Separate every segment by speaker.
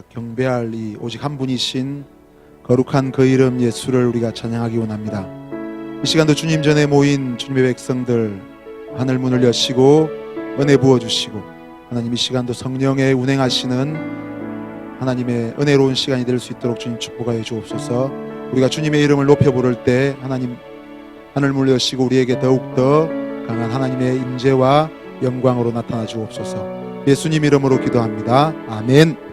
Speaker 1: 경배할 이 오직 한 분이신 거룩한 그 이름 예수를 우리가 찬양하기 원합니다. 이 시간도 주님 전에 모인 주님의 백성들 하늘 문을 여시고 은혜 부어주시고 하나님 이 시간도 성령의 운행하시는 하나님의 은혜로운 시간이 될 수 있도록 주님 축복하여 주옵소서. 우리가 주님의 이름을 높여 부를 때 하나님 하늘 문을 여시고 우리에게 더욱더 강한 하나님의 임재와 영광으로 나타나 주옵소서. 예수님 이름으로 기도합니다. 아멘.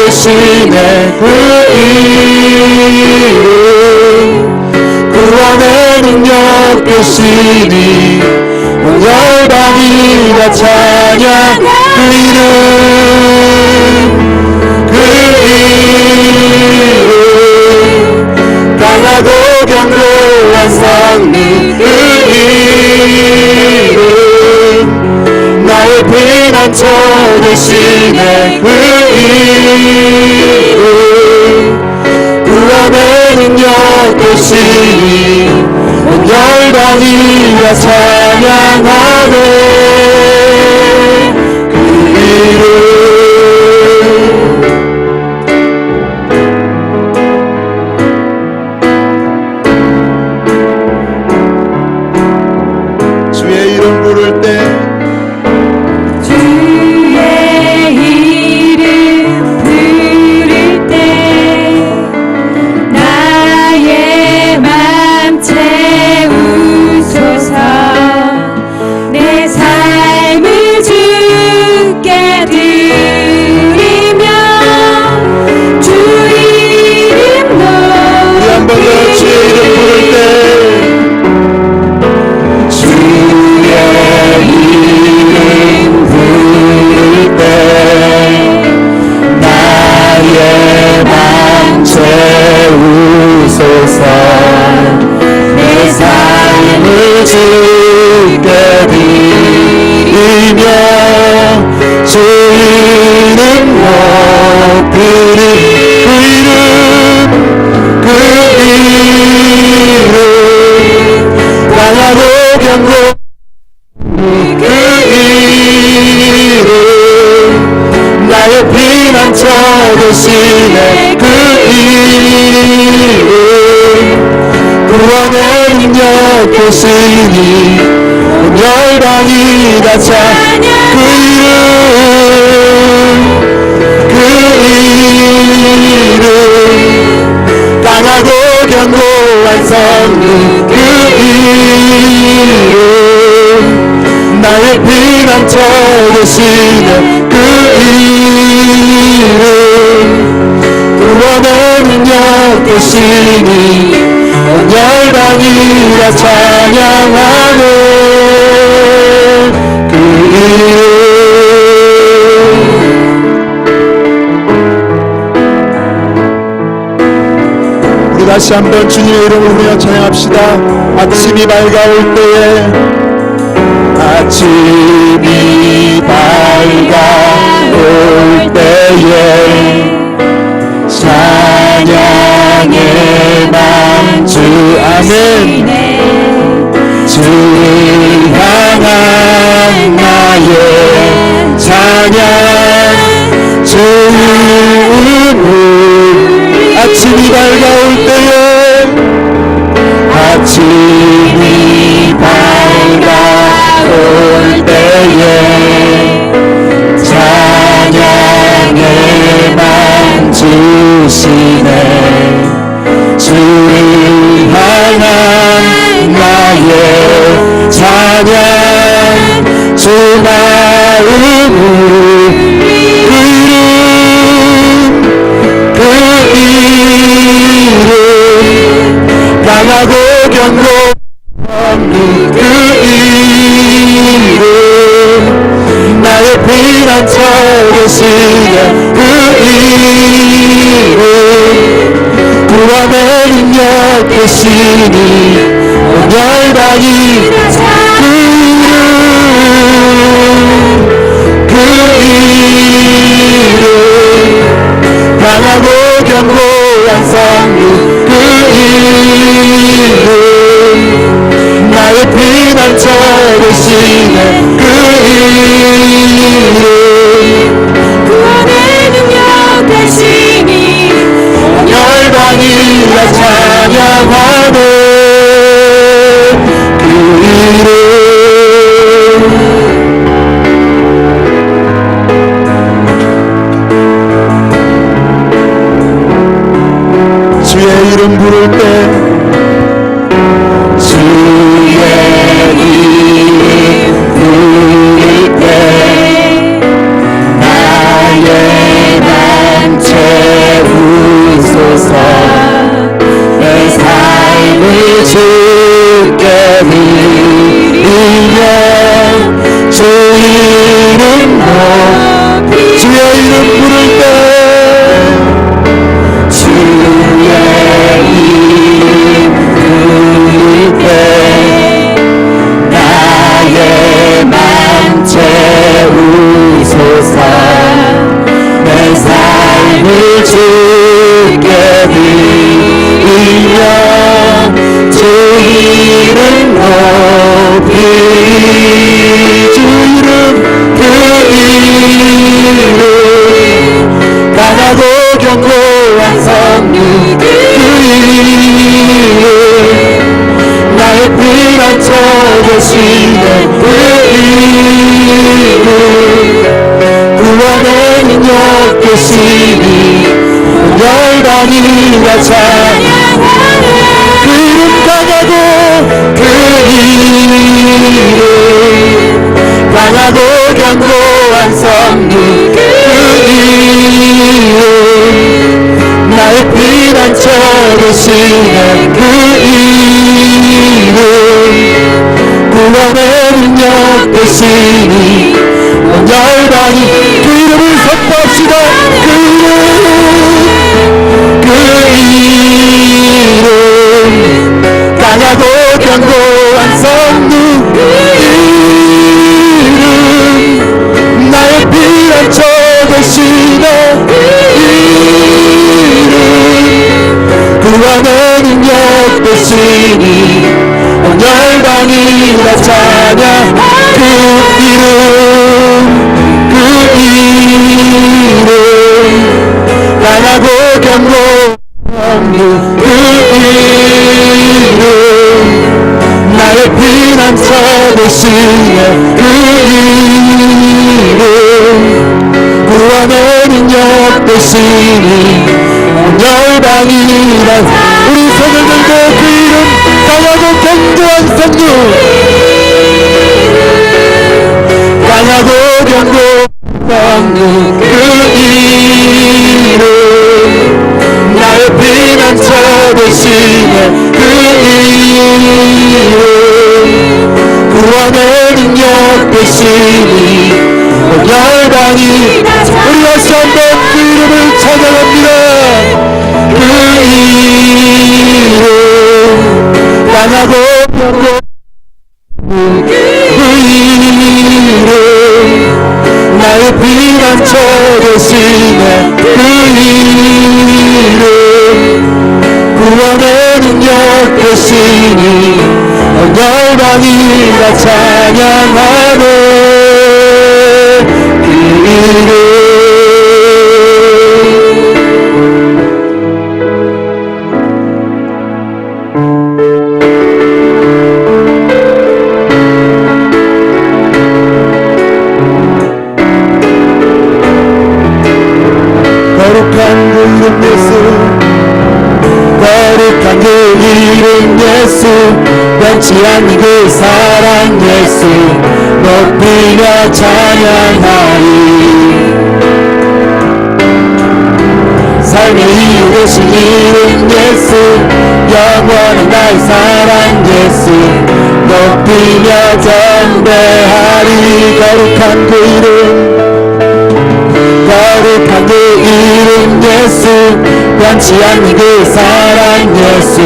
Speaker 2: 되시네 그 이름 구원의 능력 되시니 온 열방이 다 찬양 그 이름 강하고 견고한 성령 그 이름 나의 피난처 되시네 그 이름 구원의 능력 되시니 온 열방이 다 찬양하네 그 이름
Speaker 1: 주의 이름 부를 때 되시네 그 이름 구원의 능력 되시니 온 열방이 다 찬양 그 이름 강하고 견고한 성령 그 이름 나의 피난처 되시네 그 이름 구원의 능력 되시니 온 열방이 다 찬양하네 그 이름 우리 다 다시 한번 주님의 이름을 부르며 찬양합시다. 아침이 밝아올 때에,
Speaker 2: 아침이 밝아올 때에 찬양에만 주 아멘. 주를 향한 나의 찬양 주음을 아침이 밝아올 때에 아침이 밝아올 때에 찬양에만 주시네. 주를 향한 나의 찬양 주 마음을 그 이름 강하고 견고한 그 이름 나의 피난처 되시네. 그 이름 구원의 능력 되시니 온 열방이 그 이름 강하고 견고한 성루 그 이름 나의 피난처 되시네. 그 이름 구원의 능력 되시니 온 열방이 다 찬양하네. 그 이름 주의 이름 부를 때 주의 이름 부를 때 나의 맘 채우소서. 내 삶을 주께 드리며 주 이름 높이 주의 이름 부를 때 주의 이름 부를 때 나의 맘 채우소서. 내 삶을 주께 드리며 주 이름 높이 주 이름 그 이름 강하고 견고한 성류 그 이름 나의 피난처 되시네. 그 이름 구원의 능력 되시니 열방이 다 찬양하네. 그 이름 강하고 그 이름 강하고 견고한 성류 그 이름 나의 피난처 되시네. 그 이름 구원의 능력 되시니 온 열방이 그 이름을 선포합시다. 그 이름 강하고 견고한 성루 그 이름 나의 피난처 되시네. 그 이름 구원의 능력 되시니 온 열방이 다 찬양. 그 이름 강하고 견고한 그 이름 나의 피난처 되시네. 그 이름 구원의 능력 되시니 온 열방이 다 우리 손을 들고 그 이름 강하고 견고한 성류 강하고 견고한 그 이름 나의 피난처 되시네. 그 이름 구원의 능력 되시니 온 열방이 우리 다시 한번 그 이름을 찬양합니다. 그 이름 그 이름 구원의 능력 되시니 온 열방이 다 찬양하네 그 이름 거룩한 그 이름 예수 거룩한 그 이름 예수 변치 않는 그 사랑 예수 높이며 찬양하리 삶의 이유 되신 이름 예수 영원한 나의 사랑 예수 높이며 경배하리 거룩한 그 이름 거룩한 그 이름 예수 변치 않는 그 사랑 예수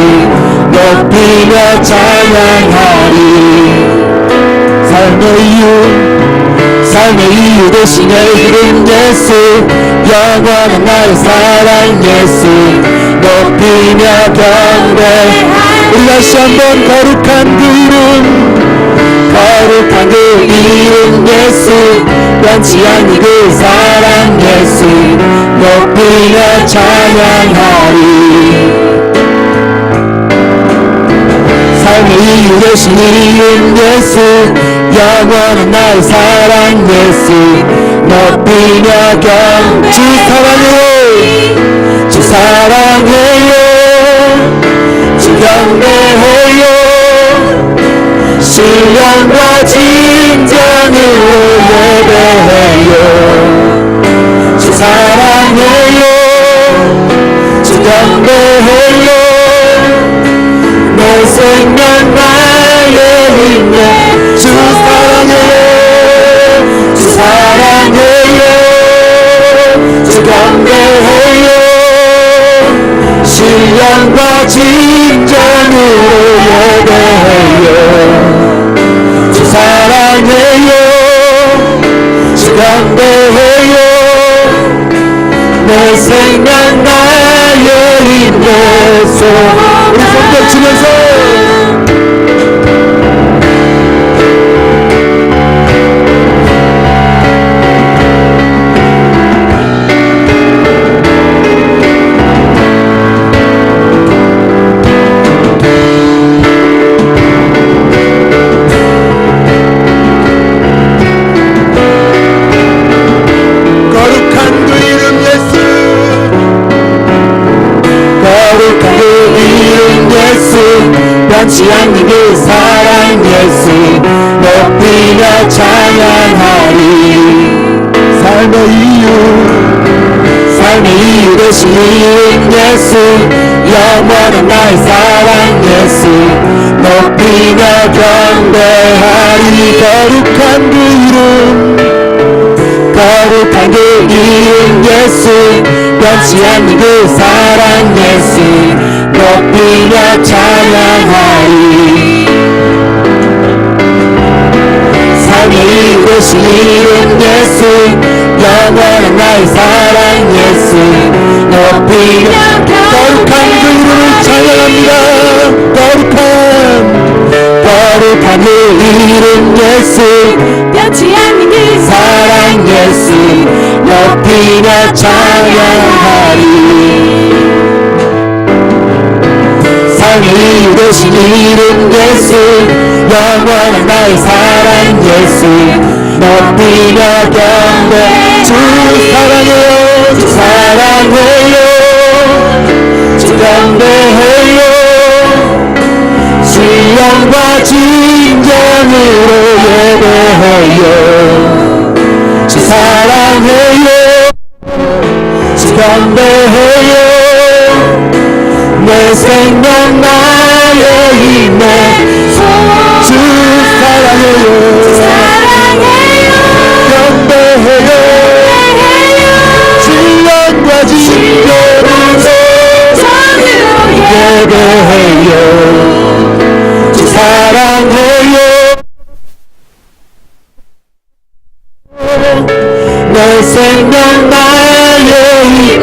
Speaker 2: 높이며 찬양하리 삶의 이유 되신 내 이름 예수 영원한 나의 사랑 예수 높이며 경배 우리 다시 한번 거룩한 그 이름 거룩한 그 이름 예수 변치 않는 그 사랑 예수 높이며 찬양하리 삶의 이유 되신 이름 예수 영원한 나의 사랑 예수 높이며 경배 주 사랑해요 주 사랑해요 주 경배해요 신령과 진정으로 예배해요 주 사랑해요 주 경배해요 내 생명 나의 힘내 주 사랑해요 주 사랑해요 주 경배해요 신령과 진정으로 예배해요 주 사랑해요 주 경배해요 내 생명 나의 힘내소 우리 손 뻗치면서 변치 않는 그 사랑 예수 높이며 찬양하리 삶의 이유 되신 이름 예수 영원한 나의 사랑 예수 높이며 경배하리 거룩한 그 이름 거룩한 그 이름 예수 변치 않는 그 사랑 예수 높이며 찬양하리 삶의 이유 되신 이름 예수 영원한 나의 사랑 예수 높이며 거룩한 그 이름을 찬양합니다 거룩한 그 이름 예수
Speaker 3: 변치 않는 그
Speaker 2: 사랑 예수 높이며 찬양하리 삶의 이유 되신 이름 예수 영원한 나의 사랑 예수 높이며 경배 주 사랑해요 주 사랑해요 주 경배해요 신령과 진정으로 예배해요 주 사랑해요 주 경배해요 내 생명 나의 힘내 주 사랑해요 경배해요 신령과 진정으로 예배해요 주 사랑해요 내 생명 나의 힘내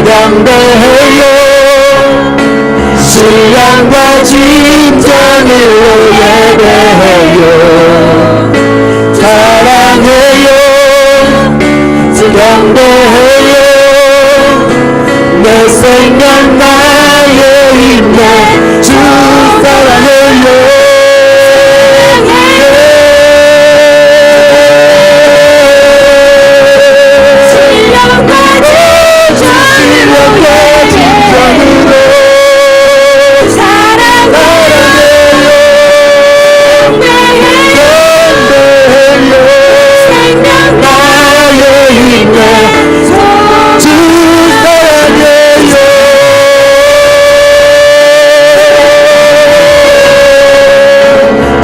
Speaker 2: 경배해요. 신랑과 진정으로 예배해요. 사랑해요. 경배해요. 내 생명 나의 힘내 주 사랑해요.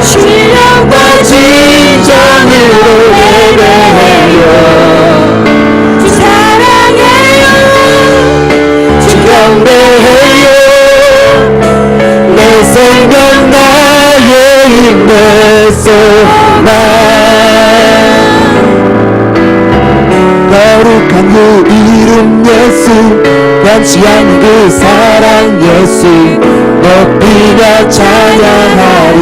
Speaker 3: 신령과 진정으로
Speaker 2: 거룩한 그 이름 예수 변치 않는 그 사랑 예수 높이며 찬양하리.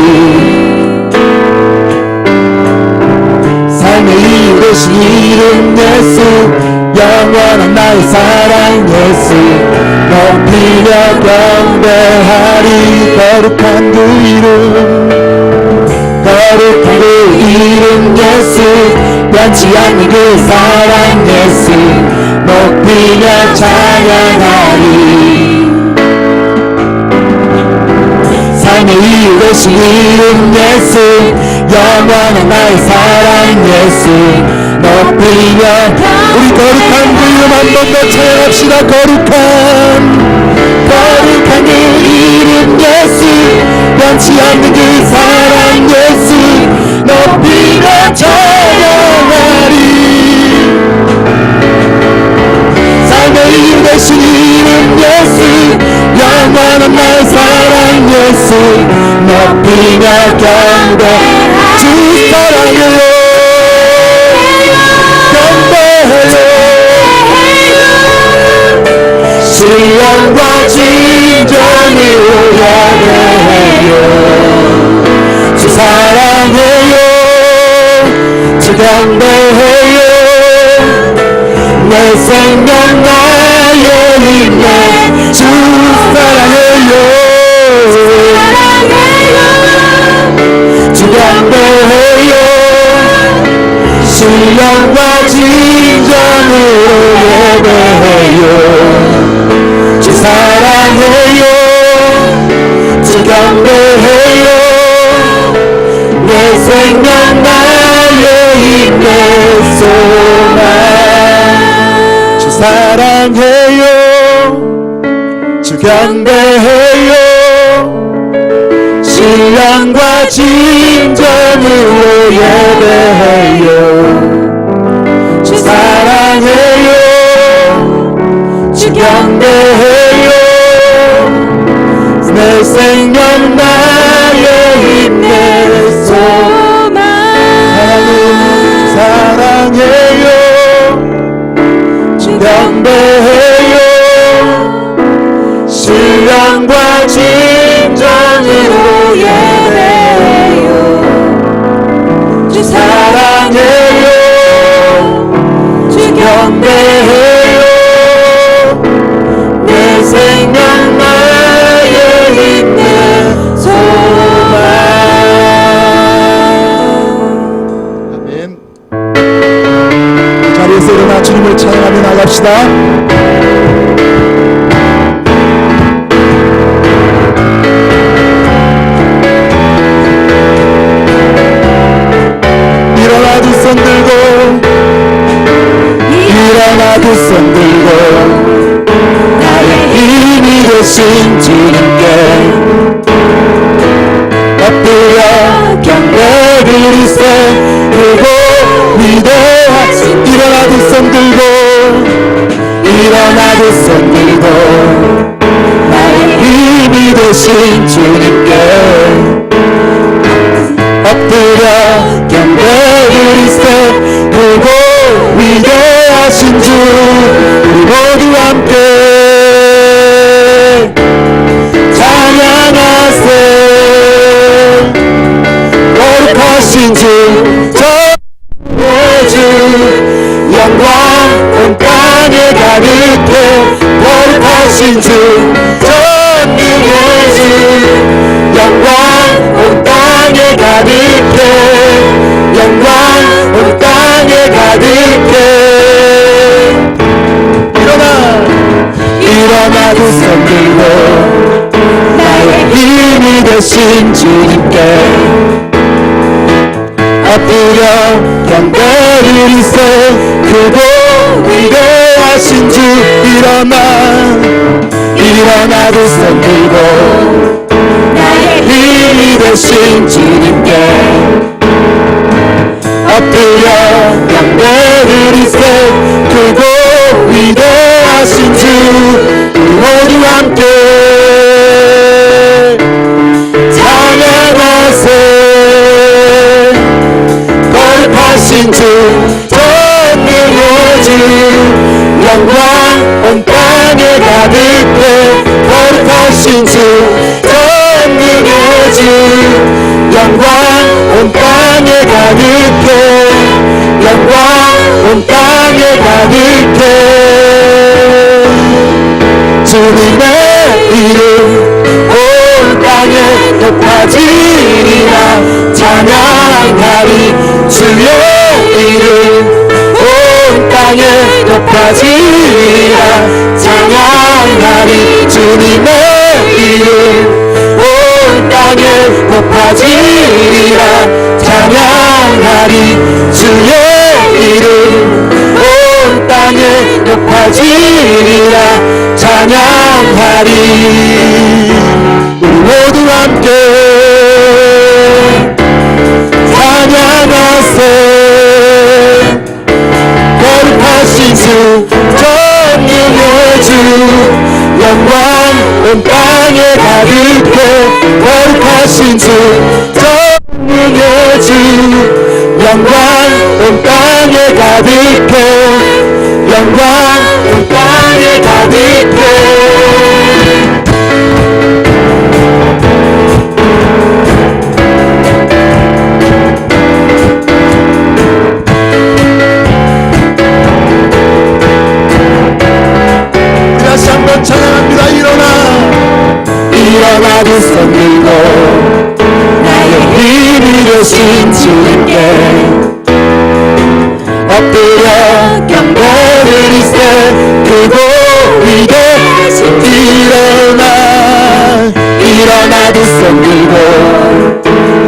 Speaker 2: 삶의 이유 되신 이름 예수 영원한 나의 사랑 예수 높이며 경배하리. 거룩한 그 이름 거룩한 그 이름 예수 변치 않는 그 사랑 예수 높이며 찬양하리. 삶의 이유 되신 이름 예수 영원한 나의 사랑 예수 높이며 우리 거룩한 그 이름 한 번 더 찬양합시다. 거룩한 그 이름 예수 변치 않는 그 사랑 예수 높이며 찬양하리. 삶의 이유 되신 이름 예수 영원한 나의 사랑 예수 높이며 경배 주 사랑해요. 경배해요. 신령과 진정으로 예배해요. 주 사랑해요. 주 경배해요. 내 생명 나의 힘내 주 사랑해요. 주 경배해요. 신령과 진정으로 예배해요. 주 사랑해요. 주 경배해요. 내 생명 나의 힘내 소망 주 사랑해요. 주 경배해요. 신령과 진정으로 예배해요. 주 사랑해요. 주 경배해요. 내 생명 나의 힘내 소망 사랑해요. 주 경배해요. 신령과 진정으로 예배해요. 주 사랑해요. 주 경배해요. 내 생명 나의 힘내 소망. 아멘. 자리에서 일어나 주님을 찬양하며 나갑시다. 일어나 두 손 들고 나의 힘이 되신 주님께 엎드려 경배 드리세. 그리고 위대하신 일어나 두 손 들고 나의 힘이 되신 주님께 엎드려 경배 드리세. 그리고 위대하신 주 우리 모두 함께 거룩하신 주 전능의 주 영광 온 땅에 가득해 영광 온 땅에 가득해 일어나 두 손 들고 나의 힘이 되신 주님께 엎드려 경배를 드리세 크고 위대하신 주 일어나 두 손 들고 나의 힘이 되신 주님께 엎드려 경배를 드리세 크고 위대하신 주 우리 모두 함께 찬양하세 거룩하신 주 전능의 주 영광 온 땅에 가득해 거룩하신 주 전능의 주 영광 온 땅에 가득해 영광 온 땅에 가득해 주님의 이름 온 땅에 높아지리라 찬양하리 주의 이름 온 땅에 높아지리라 찬양하리 주님의 이름 온 땅에 높아지리라 찬양하리 주의 이름 온 땅에 높아지리라 찬양하리 우리 모두 함께 찬양하세 거룩하신 주 전능의 주 영광 온 땅에 가득해 거룩하신 주 전능의 주 영광 온 땅에 가득해 영광 온 땅에 가득해 다시 한번 찬양합니다. 일어나 두 손 들고 나의 힘이 되신 주님께 엎드려 경배를 드리세 크고 위대하신 일어나 두 손 들고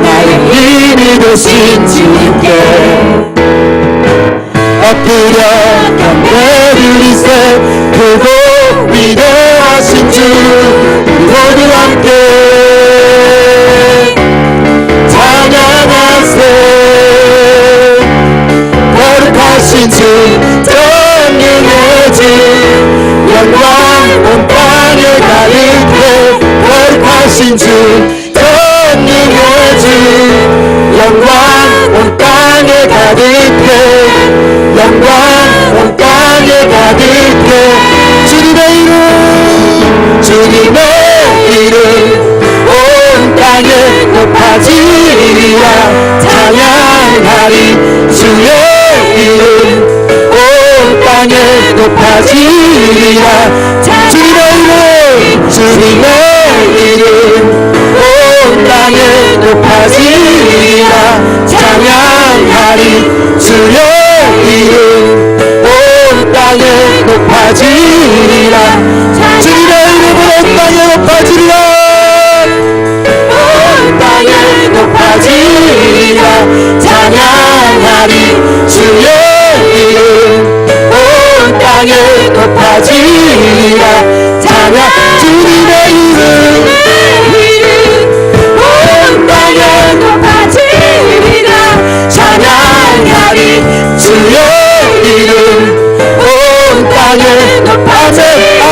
Speaker 2: 나의 힘이 되신 주님께 엎드려 경배를 드리세 크고 위대하신 주 모두 함께 찬양하세 거룩하신 주 전능의 주 영광 온 땅에 가득해 거룩하신 주 전능의 주 영광 온 땅에 가득해 영광 온 땅에 가득해 주님의 이름 온 땅에 높아지리라 찬양하리 주의 이름 온 땅에 높아지리라 주님의 이름 온 땅에 높아지리라 찬양하리 주의 이름 온 땅에 높아지리라 주님의 이름은 온 땅에 높아지리라 온 땅에 높아지리라 찬양하리 주의 이름 온 땅에 높아지리라 찬양 주님의 이름 온 땅에 높아지리라 찬양하리 주의 이름 온 땅에 높아지리라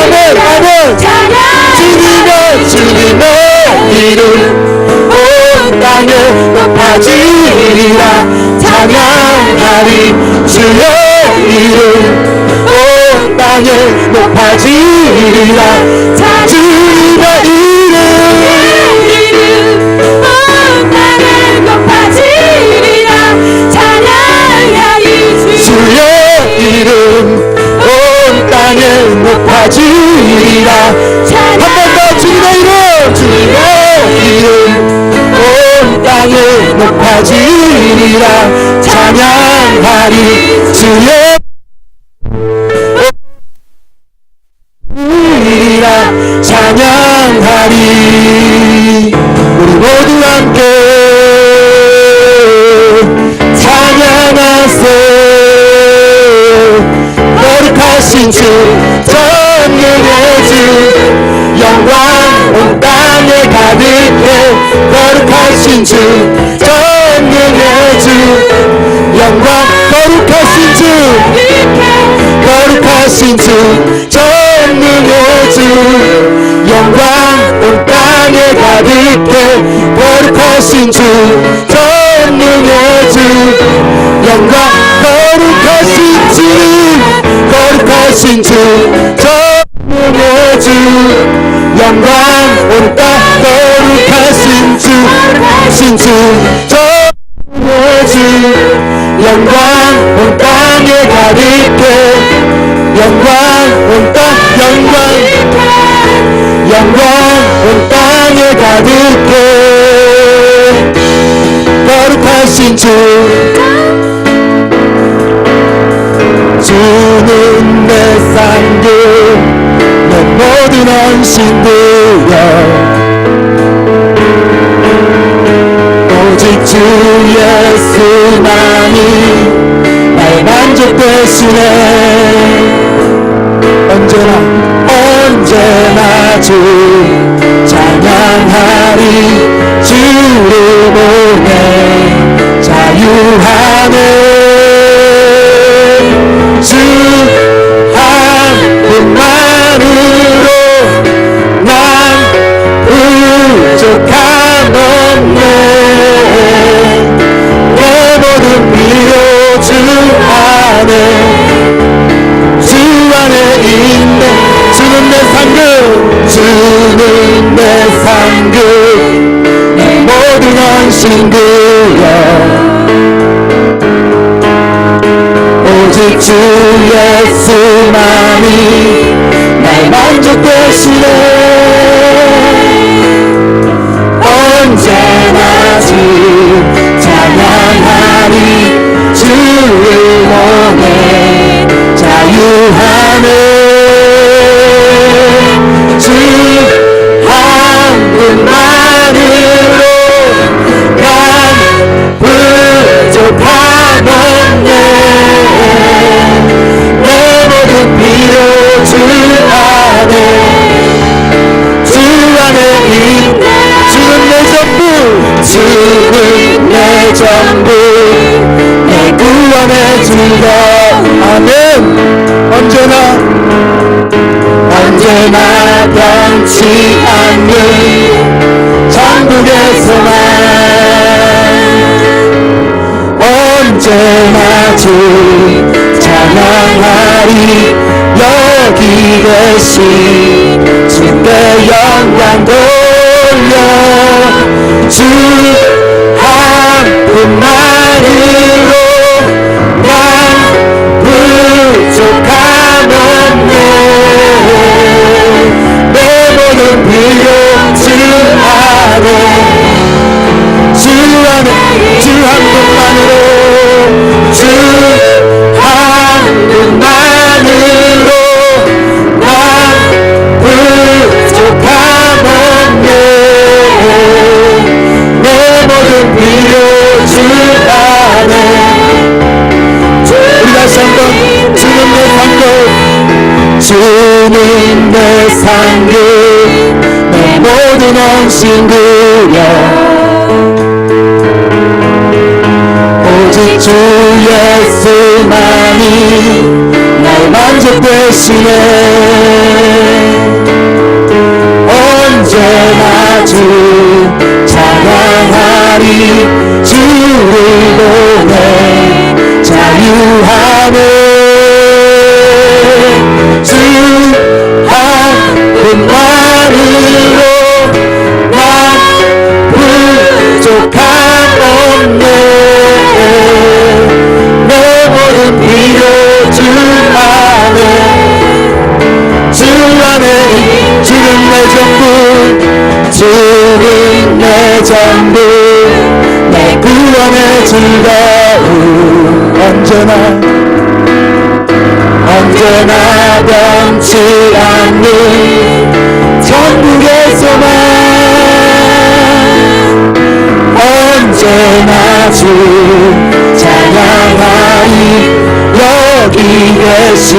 Speaker 2: 주님의 이름 온 땅에 높아지리라 찬양하리 주의 이름 온 땅에 높아지리라 주님의 이름 온 땅에 높아지리라 찬양하리 주의 이름 온 땅에 높아 높아지리라. 한 번 더 주님의 이름, 주님의 이름 온 땅에 높아지리라. 찬양하리 주의 찬양하리. 우리 모두 함께 찬양하세. 거룩하신 주 전능의 주 영광 온 땅에 가득해. 거룩하신 주 전능의 주 영광. 거룩하신 주 거룩하신 주 전능의 주 영광 온 땅에 가득해. 거룩하신 주 전능의 주 영광. 거룩하신 주 거룩하신 주 전능의 주 영광 온 땅. 거룩하신 주 거룩하신 주 전능의 주 영광 온 땅에 가득해. 영광 온 땅. 영광 온 땅에 가득해. 거룩하신 주 주는 내 상급 내 모든 헌신들여. 오직 주 예수만이 나의 만족 되시네. 언제나 주 찬양하리. 주를 보내 자유하네. 주 한 분만으로 난 부족함 없네. 내 모든 필요 주 안에 있네. 주는 내 상급 주는 내 상급 내 모든 헌신들여. 오직 주 예수만이 나의 만족 되시네. 언제나 주 찬양하리. 주를 보내 자유하네. 주 한 분만으로 난 부족함 없네. 내 모든 필요 주 안에 있네. 주는 내 전부 주는 내 전부 내 구원의 주가. 아멘. 언제나 변치 않는 천국에서만 언제나 주 찬양하리. 여기 계신 주께 영광 돌려. 주 한 분만으로 난 부족함 없네. 내 모든 필요 주 안에 주 한 분만으로 주 한 분만으로 난 부족함 없네. 내 모든 필요 주 안에. 우리 다시 한번 주는 내 상급 주는 내 상급 내 모든 헌신들여. 오직 주 예수만이 나의 만족 되시네. 언제나 주 찬양하리. 주를 보내 자유하네. 주 한 분만으로 난 부족함 없네. 내 모든 필요 주 안에 주 주는 내 전부 주는 내 전부 내 구원의 즐거움 언제나 변치 않는 천국의 소망 언제나 주 찬양하리 여기 계신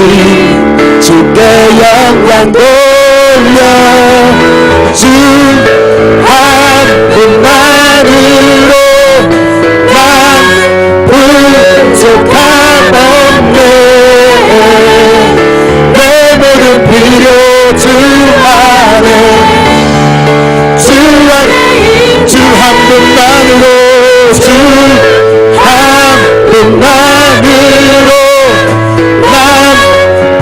Speaker 2: 주께 영광 돌려 주 한 분만으로 난 부족함 없네 내 모든 필요 주 안에 주 한 분만으로 주 한 분만으로 난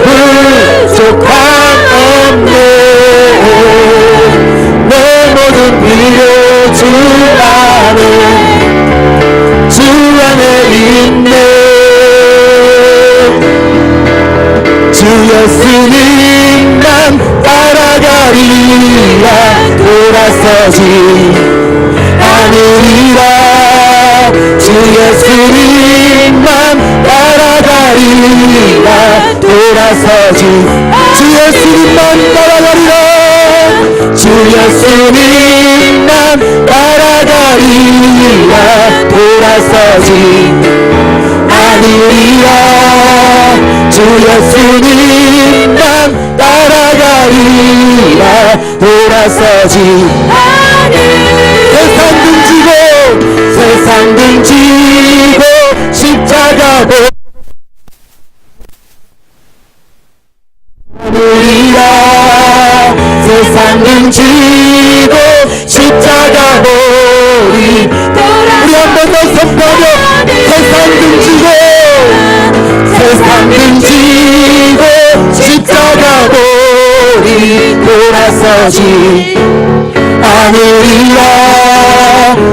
Speaker 2: 부족함 없네 내 모든 필요 주 안에 있네 주 예수님만 따라가리라 돌아서지 않으리라 주 예수님만 따라가리라 돌아서지 주 예수님만 따라가리라 주 예수님만 따라가리라 돌아서지 않으리라 주 예수님만 따라가리라 돌아서지 세상 등지고 십자가 보리라 세상 등지고 십자가 보리 우리 한 번 더 선포하며 세상 등지고 십자가 보리 돌아서지 않으리라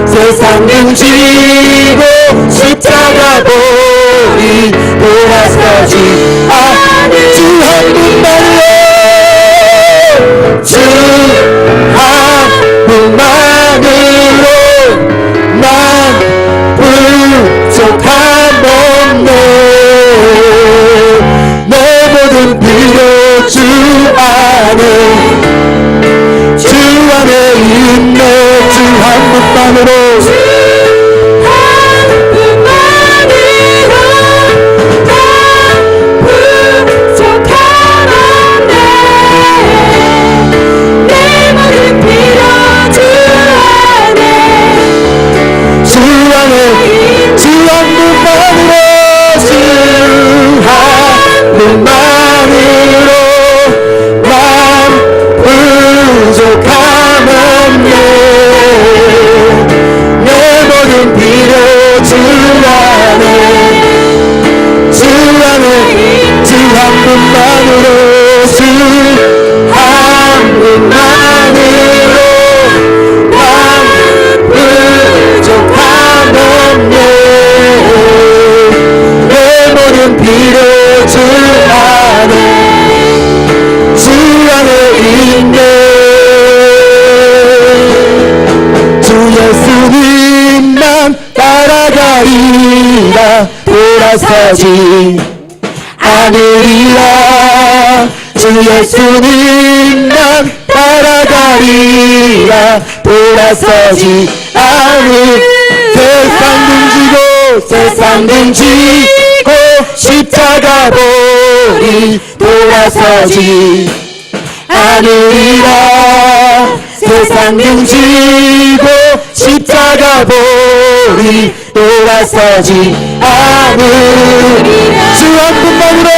Speaker 2: 세상 등지고 십자가 보리 돌아서지 주 한 분만으로 주 한 분만으로 난 부족함 없네 내 모든 필요 주 안에 있네 주 한 분만으로 돌아서지 않으리라 주 예수님만 따라가리라 돌아서지 세상 등지고 십자가 보리 돌아서지 않으리라 세상 등지고 십자가 보리 돌아서지 않으리라 주 한 분만으로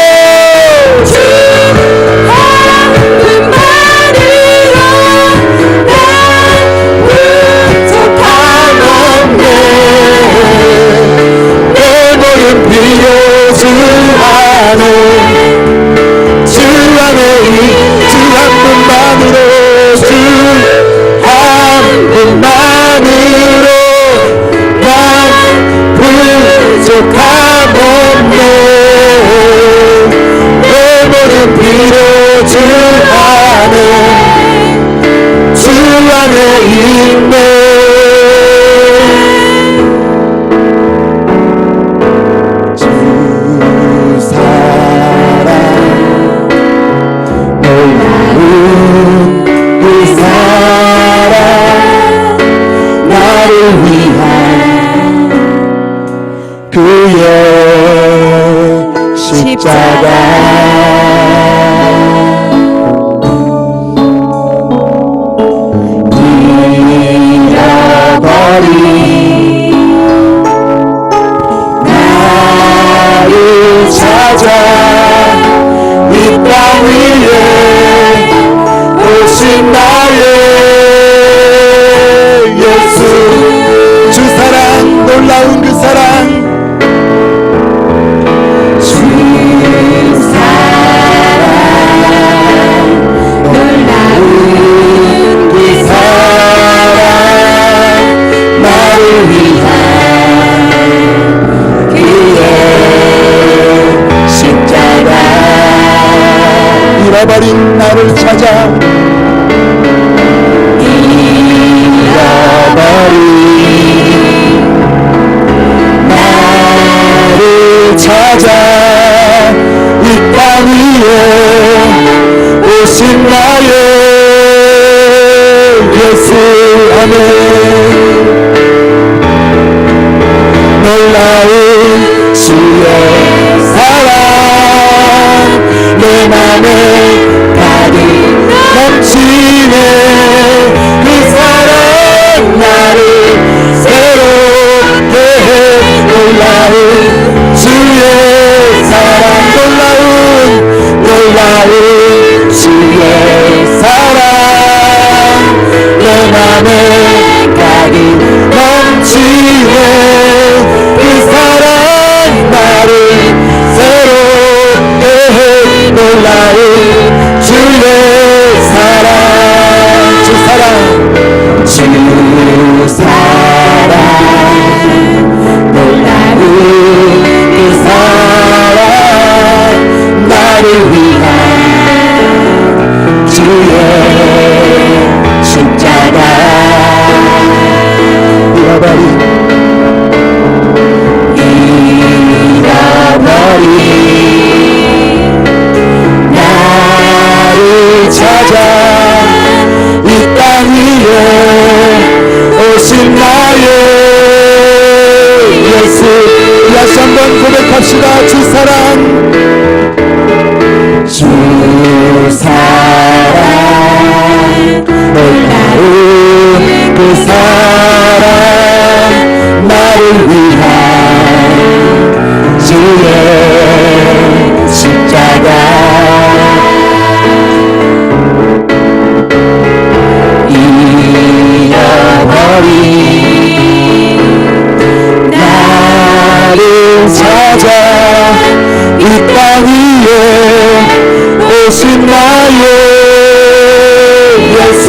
Speaker 2: 내 모든 필요 주 안에 주 안에 있네. 주 사랑 놀라운 그 사랑 나를 위한 그의 십자가 잃어버린 나를 찾아 이 땅 위에 오신 나의 예수. 주 사랑 놀라운 그 사랑 주 사랑 놀라운 그 사랑 나를 위한 그의 십자가 잃어버린 나를 찾아 잃어버린 나를 찾아 이 땅 위에 오신 나의 예수. 아멘. 놀라운 주의 사랑 내 맘에 가득 넘치네. 그 사랑 나를 새롭게 해. 놀라운 주의 사랑 놀라운 주의 사랑 내 맘에 가득 넘치네. 그 사랑 나를 새롭게 해. 놀라운 주의 사랑 주 사랑 주 사랑 놀라운 그 사랑 나를 위한 주의 십자가 잃어버린 나를 찾아 이 땅 위에 오신 나의 예수. 다시 한번 고백합시다. 주 사랑 주 사랑 놀라운 그 사랑 나를 위한 주의 십자가 잃어버린 나를 찾아 이 땅 위에 오신 나의 예수.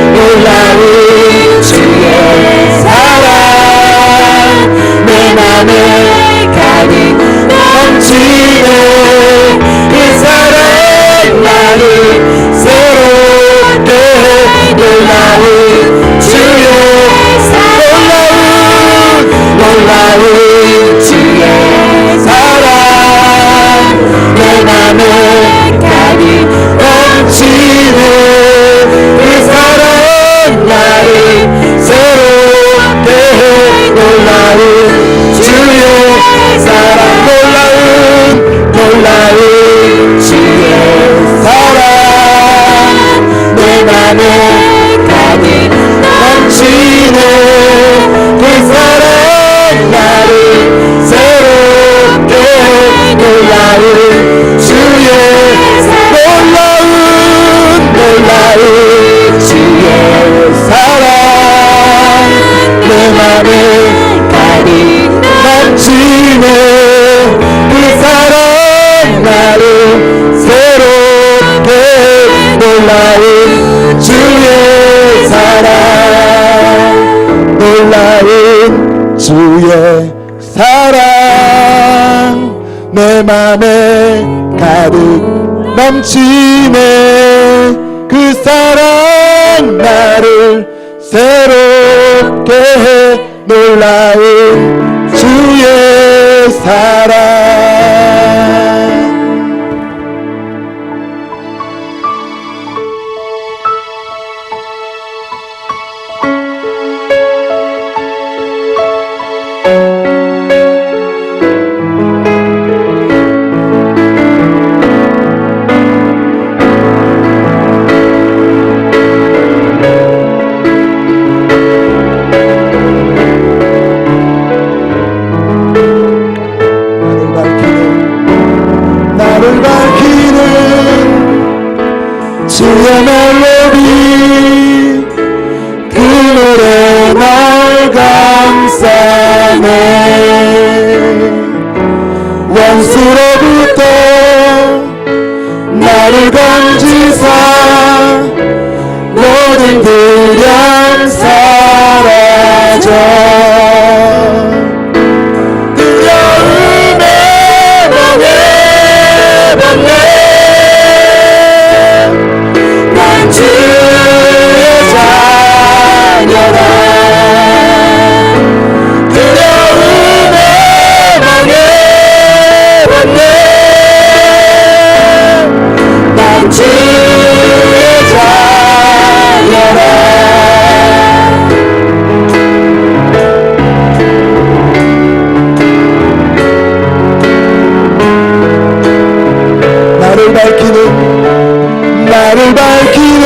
Speaker 2: 놀라운 주의 사랑 내 맘에 가득 넘치네. 그 사랑 나를 새롭게 해. 놀라운 주의 놀라운 주의 사랑 내 맘에 가득 넘치네. 그 사랑 나를 새롭게 해. 놀라운 주의 사랑 놀라운 주의 사랑 내 맘에 가득 넘치네. 그 사랑 나를 새롭게 놀라운 주의 놀라운 주의 사랑 내 맘에 가득 넘치네. 그 사랑 나를 새롭게 놀라운 주의 사랑 놀라운 주의 사랑 내 맘에 가득 넘치네 그 사랑 나를 새롭게 해 놀라운 주의 사랑 나를 밝히는 주의 멜로디 그 노래 날 감싸네 원수로부터 나를 건지사 모든 두려움 사라져 두려움에 멍해봤네 난 주의 자녀라 두려움에 멍해봤네 난 주의 자녀라 나를 밝히는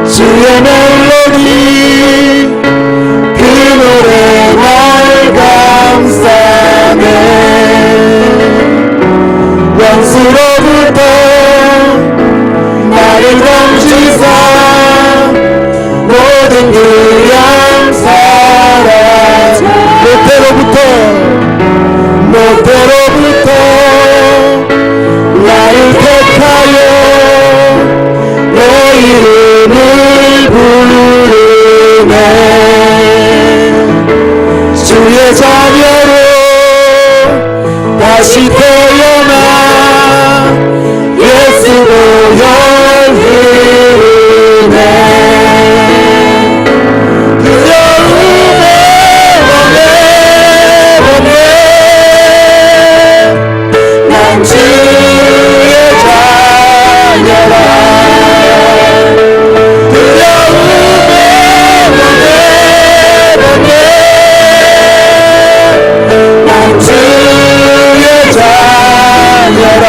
Speaker 2: 주의 멜로디 그 노래 날 감싸네 원수로부터 나를 건지사 모든 두려움 사라져 모태로부터 나를 택하여 내 이름을 부르네 주의 자녀로 다시 태어나 예수 보혈 흐르네 두려움에 멍해봤네 난 주의 자녀라 두려움에 멍해봤네 난 주의 자녀라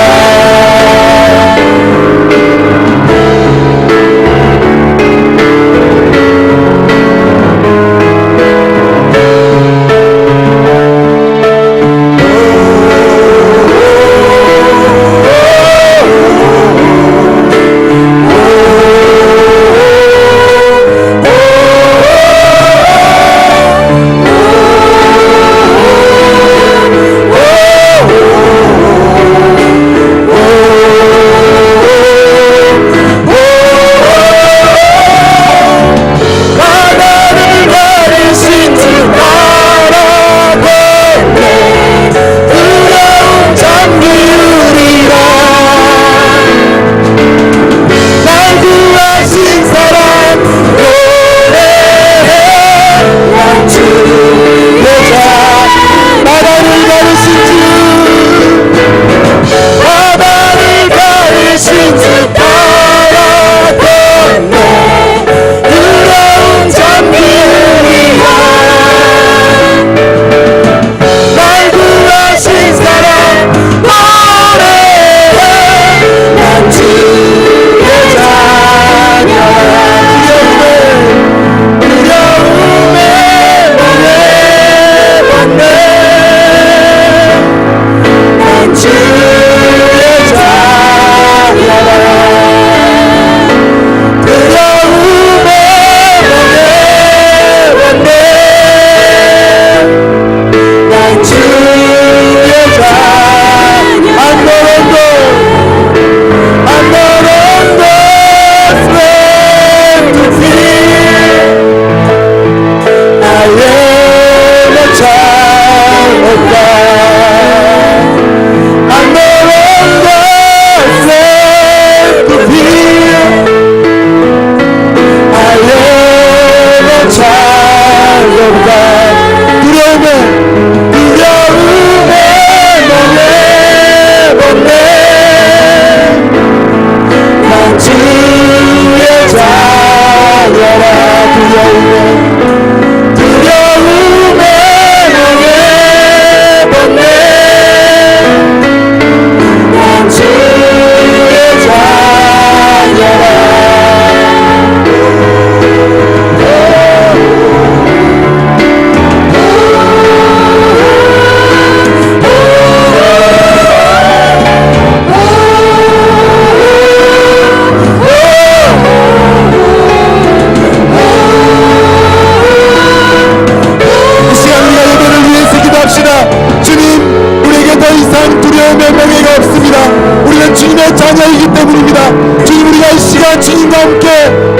Speaker 2: 두려움의 멍에가 없습니다. 우리는 주님의 자녀이기 때문입니다. 주님, 우리가 이 시간 주님과 함께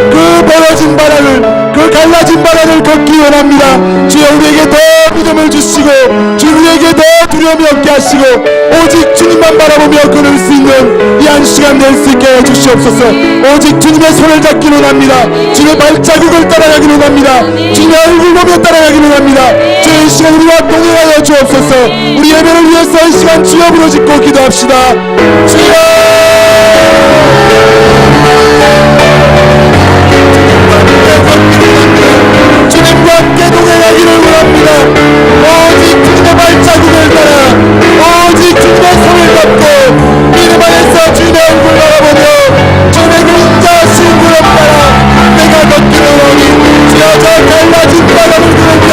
Speaker 2: 그 벌어진 바람을, 그 갈라진 바람을 걷기 원합니다. 주여, 우리에게 더 믿음을 주시고 주님, 우리에게 더 두려움이 없게 하시고 오직 주님만 바라보며 걸을 수 있는 이 한 시간 될 수 있게 해주시옵소서. 오직 주님의 손을 잡기로 합니다. 주님의 발자국을 따라가기로 합니다. 주님의 얼굴 보며 따라가기로 합니다. 주의 이 시간 우리와 동행하여 주옵소서. 우리 예배를 위해서 이 시간 주여 부르짖고 기도합시다. 주여, 주님과 함께 동행하기를 원합니다. 오직 주님의 발자국을 따라, 오직 주님의 손을 잡고 믿음 안에서 주님의 얼굴 바라보며 주님의 그림자 신구름 따라 내가 걷기를 원하니 주여, 저 갈라진 바람을 부를 때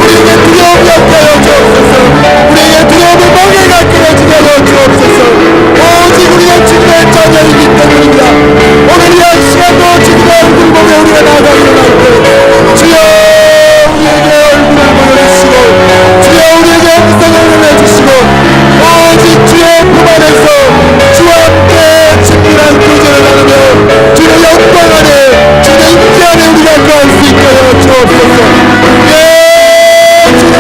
Speaker 2: 우리에게 두려움이 없게 하여 주옵소서. 우리에게 두려움의 멍에가 끊어지게 하여 주옵소서. 오직 우리가 주님의 자녀이기 때문입니다. 오늘 이 한 시간도 주님의 얼굴 보며 우리가 나아가기를 원하고 주여, 우리에게 얼굴을 보여주시고 주여, 우리에게 음성을 내주시고 오직 주의 품 안에서 주와 함께 친밀한 교제를 나누며 주의 영광 안에, 주의 임재 안에 우리가 거할 수 있게 하여 주옵소서. 예, 주님,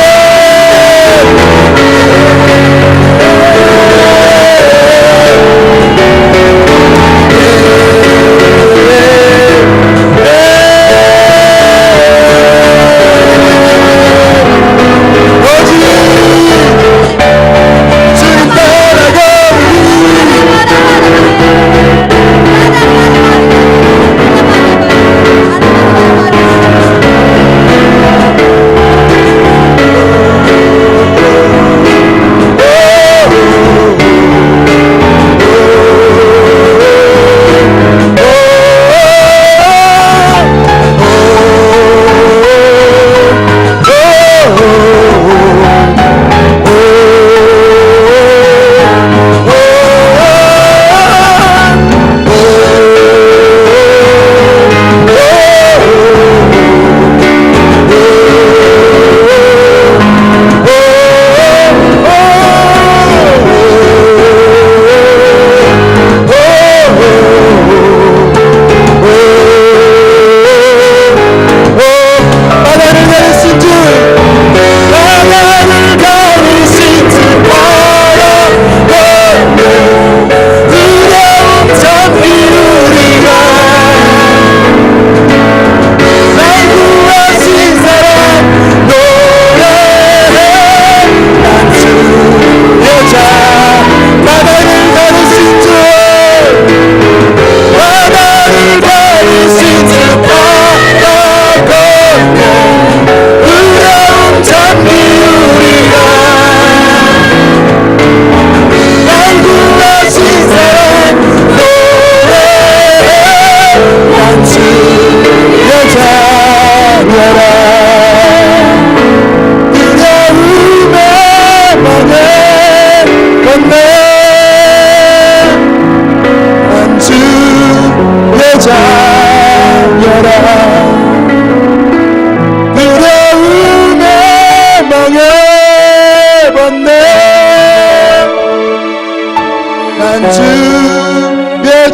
Speaker 2: 주의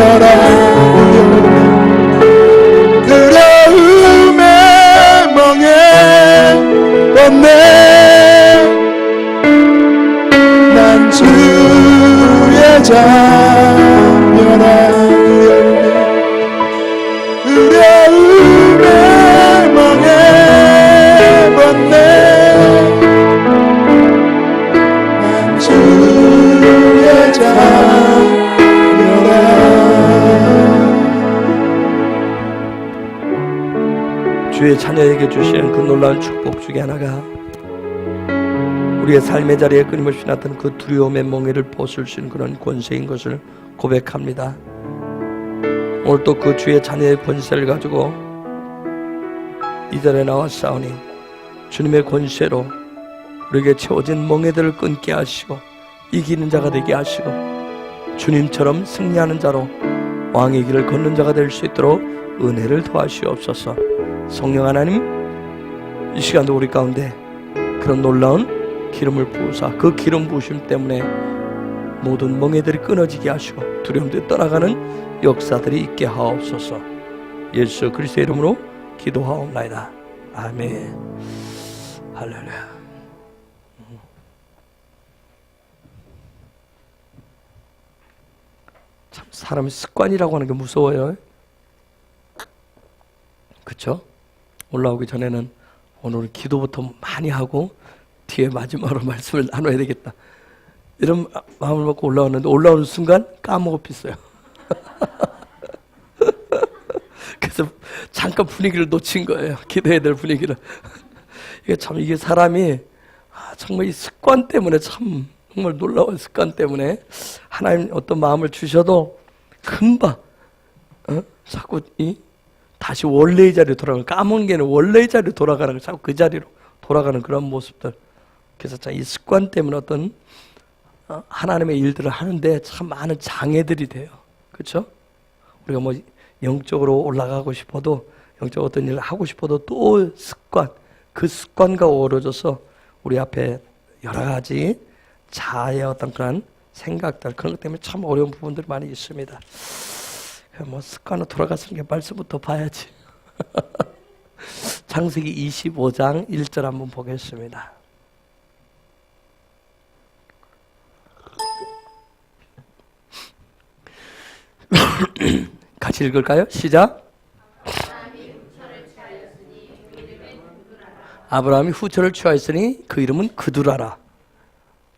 Speaker 2: 자녀라. 두려움에 멍에 벗네. 난 주의 자녀라. 두려움에 멍에 벗네.
Speaker 4: 주의 자녀에게 주시는 그 놀라운 축복 중에 하나가 우리의 삶의 자리에 끊임없이 나타난 그 두려움의 멍에를 벗을 수 있는 그런 권세인 것을 고백합니다. 오늘 또 그 주의 자녀의 권세를 가지고 이 자리에 나와 싸우니 주님의 권세로 우리에게 채워진 멍에들을 끊게 하시고 이기는 자가 되게 하시고 주님처럼 승리하는 자로 왕의 길을 걷는 자가 될 수 있도록 은혜를 더하시옵소서. 성령 하나님, 이 시간도 우리 가운데 그런 놀라운 기름을 부으사 그 기름 부으심 때문에 모든 멍에들이 끊어지게 하시고 두려움들이 떠나가는 역사들이 있게 하옵소서. 예수 그리스도의 이름으로 기도하옵나이다. 아멘. 할렐루야. 참 사람의 습관이라고 하는 게 무서워요. 그렇죠? 올라오기 전에는 오늘은 기도부터 많이 하고 뒤에 마지막으로 말씀을 나눠야 되겠다 이런 마음을 먹고 올라오는데 올라오는 순간 까먹었어요. 그래서 잠깐 분위기를 놓친 거예요. 기도해야 될 분위기를. 이게 사람이 정말 이 습관 때문에 정말 놀라운 습관 때문에 하나님 어떤 마음을 주셔도 금방 자꾸 다시 원래의 자리로 돌아가는, 까먹은 게는 원래의 자리로 돌아가는 거, 자꾸 그 자리로 돌아가는 그런 모습들. 그래서 참 이 습관 때문에 어떤 하나님의 일들을 하는데 참 많은 장애들이 돼요. 그렇죠? 우리가 뭐 영적으로 올라가고 싶어도, 영적 어떤 일을 하고 싶어도 또 습관, 그 습관과 어우러져서 우리 앞에 여러 가지 자아의 어떤 그런 생각들, 그런 것 때문에 참 어려운 부분들이 많이 있습니다. 뭐 습관으로 돌아가서는 게 말씀부터 봐야지. 창세기 25장 1절 한번 보겠습니다. 같이 읽을까요? 시작. 아브라함이 후처를 취하였으니 그 이름은 그두라라.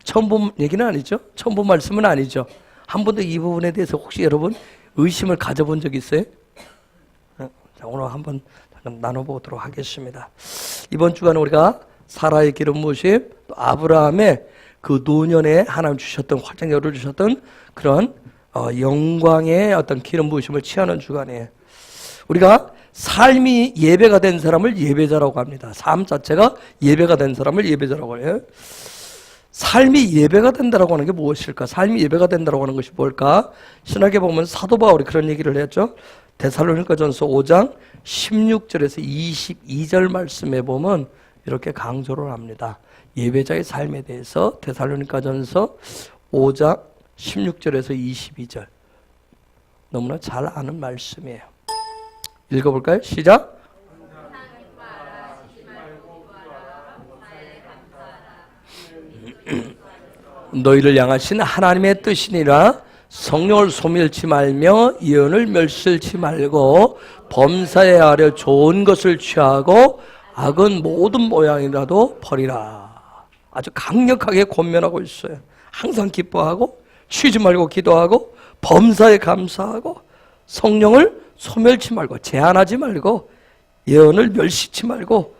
Speaker 4: 처음 본 얘기는 아니죠? 처음 본 말씀은 아니죠? 한 번도 이 부분에 대해서 혹시 여러분 의심을 가져본 적 있어요? 자, 오늘 한번 나눠보도록 하겠습니다. 이번 주간에 우리가 사라의 기름 부으심, 또 아브라함의 그 노년에 하나님 주셨던, 활짝 열어주셨던 그런 영광의 어떤 기름 부으심을 취하는 주간이에요. 우리가 삶이 예배가 된 사람을 예배자라고 합니다. 삶 자체가 예배가 된 사람을 예배자라고 해요. 삶이 예배가 된다라고 하는 게 무엇일까? 삶이 예배가 된다라고 하는 것이 뭘까? 신학에 보면 사도 바울이 그런 얘기를 했죠. 데살로니가전서 5장 16절에서 22절 말씀에 보면 이렇게 강조를 합니다. 예배자의 삶에 대해서 데살로니가전서 5장 16절에서 22절. 너무나 잘 아는 말씀이에요. 읽어볼까요? 시작. 너희를 향하신 하나님의 뜻이니라. 성령을 소멸치 말며 예언을 멸실치 말고 범사에 아려 좋은 것을 취하고 악은 모든 모양이라도 버리라. 아주 강력하게 권면하고 있어요. 항상 기뻐하고 쉬지 말고 기도하고 범사에 감사하고 성령을 소멸치 말고 제한하지 말고 예언을 멸시치 말고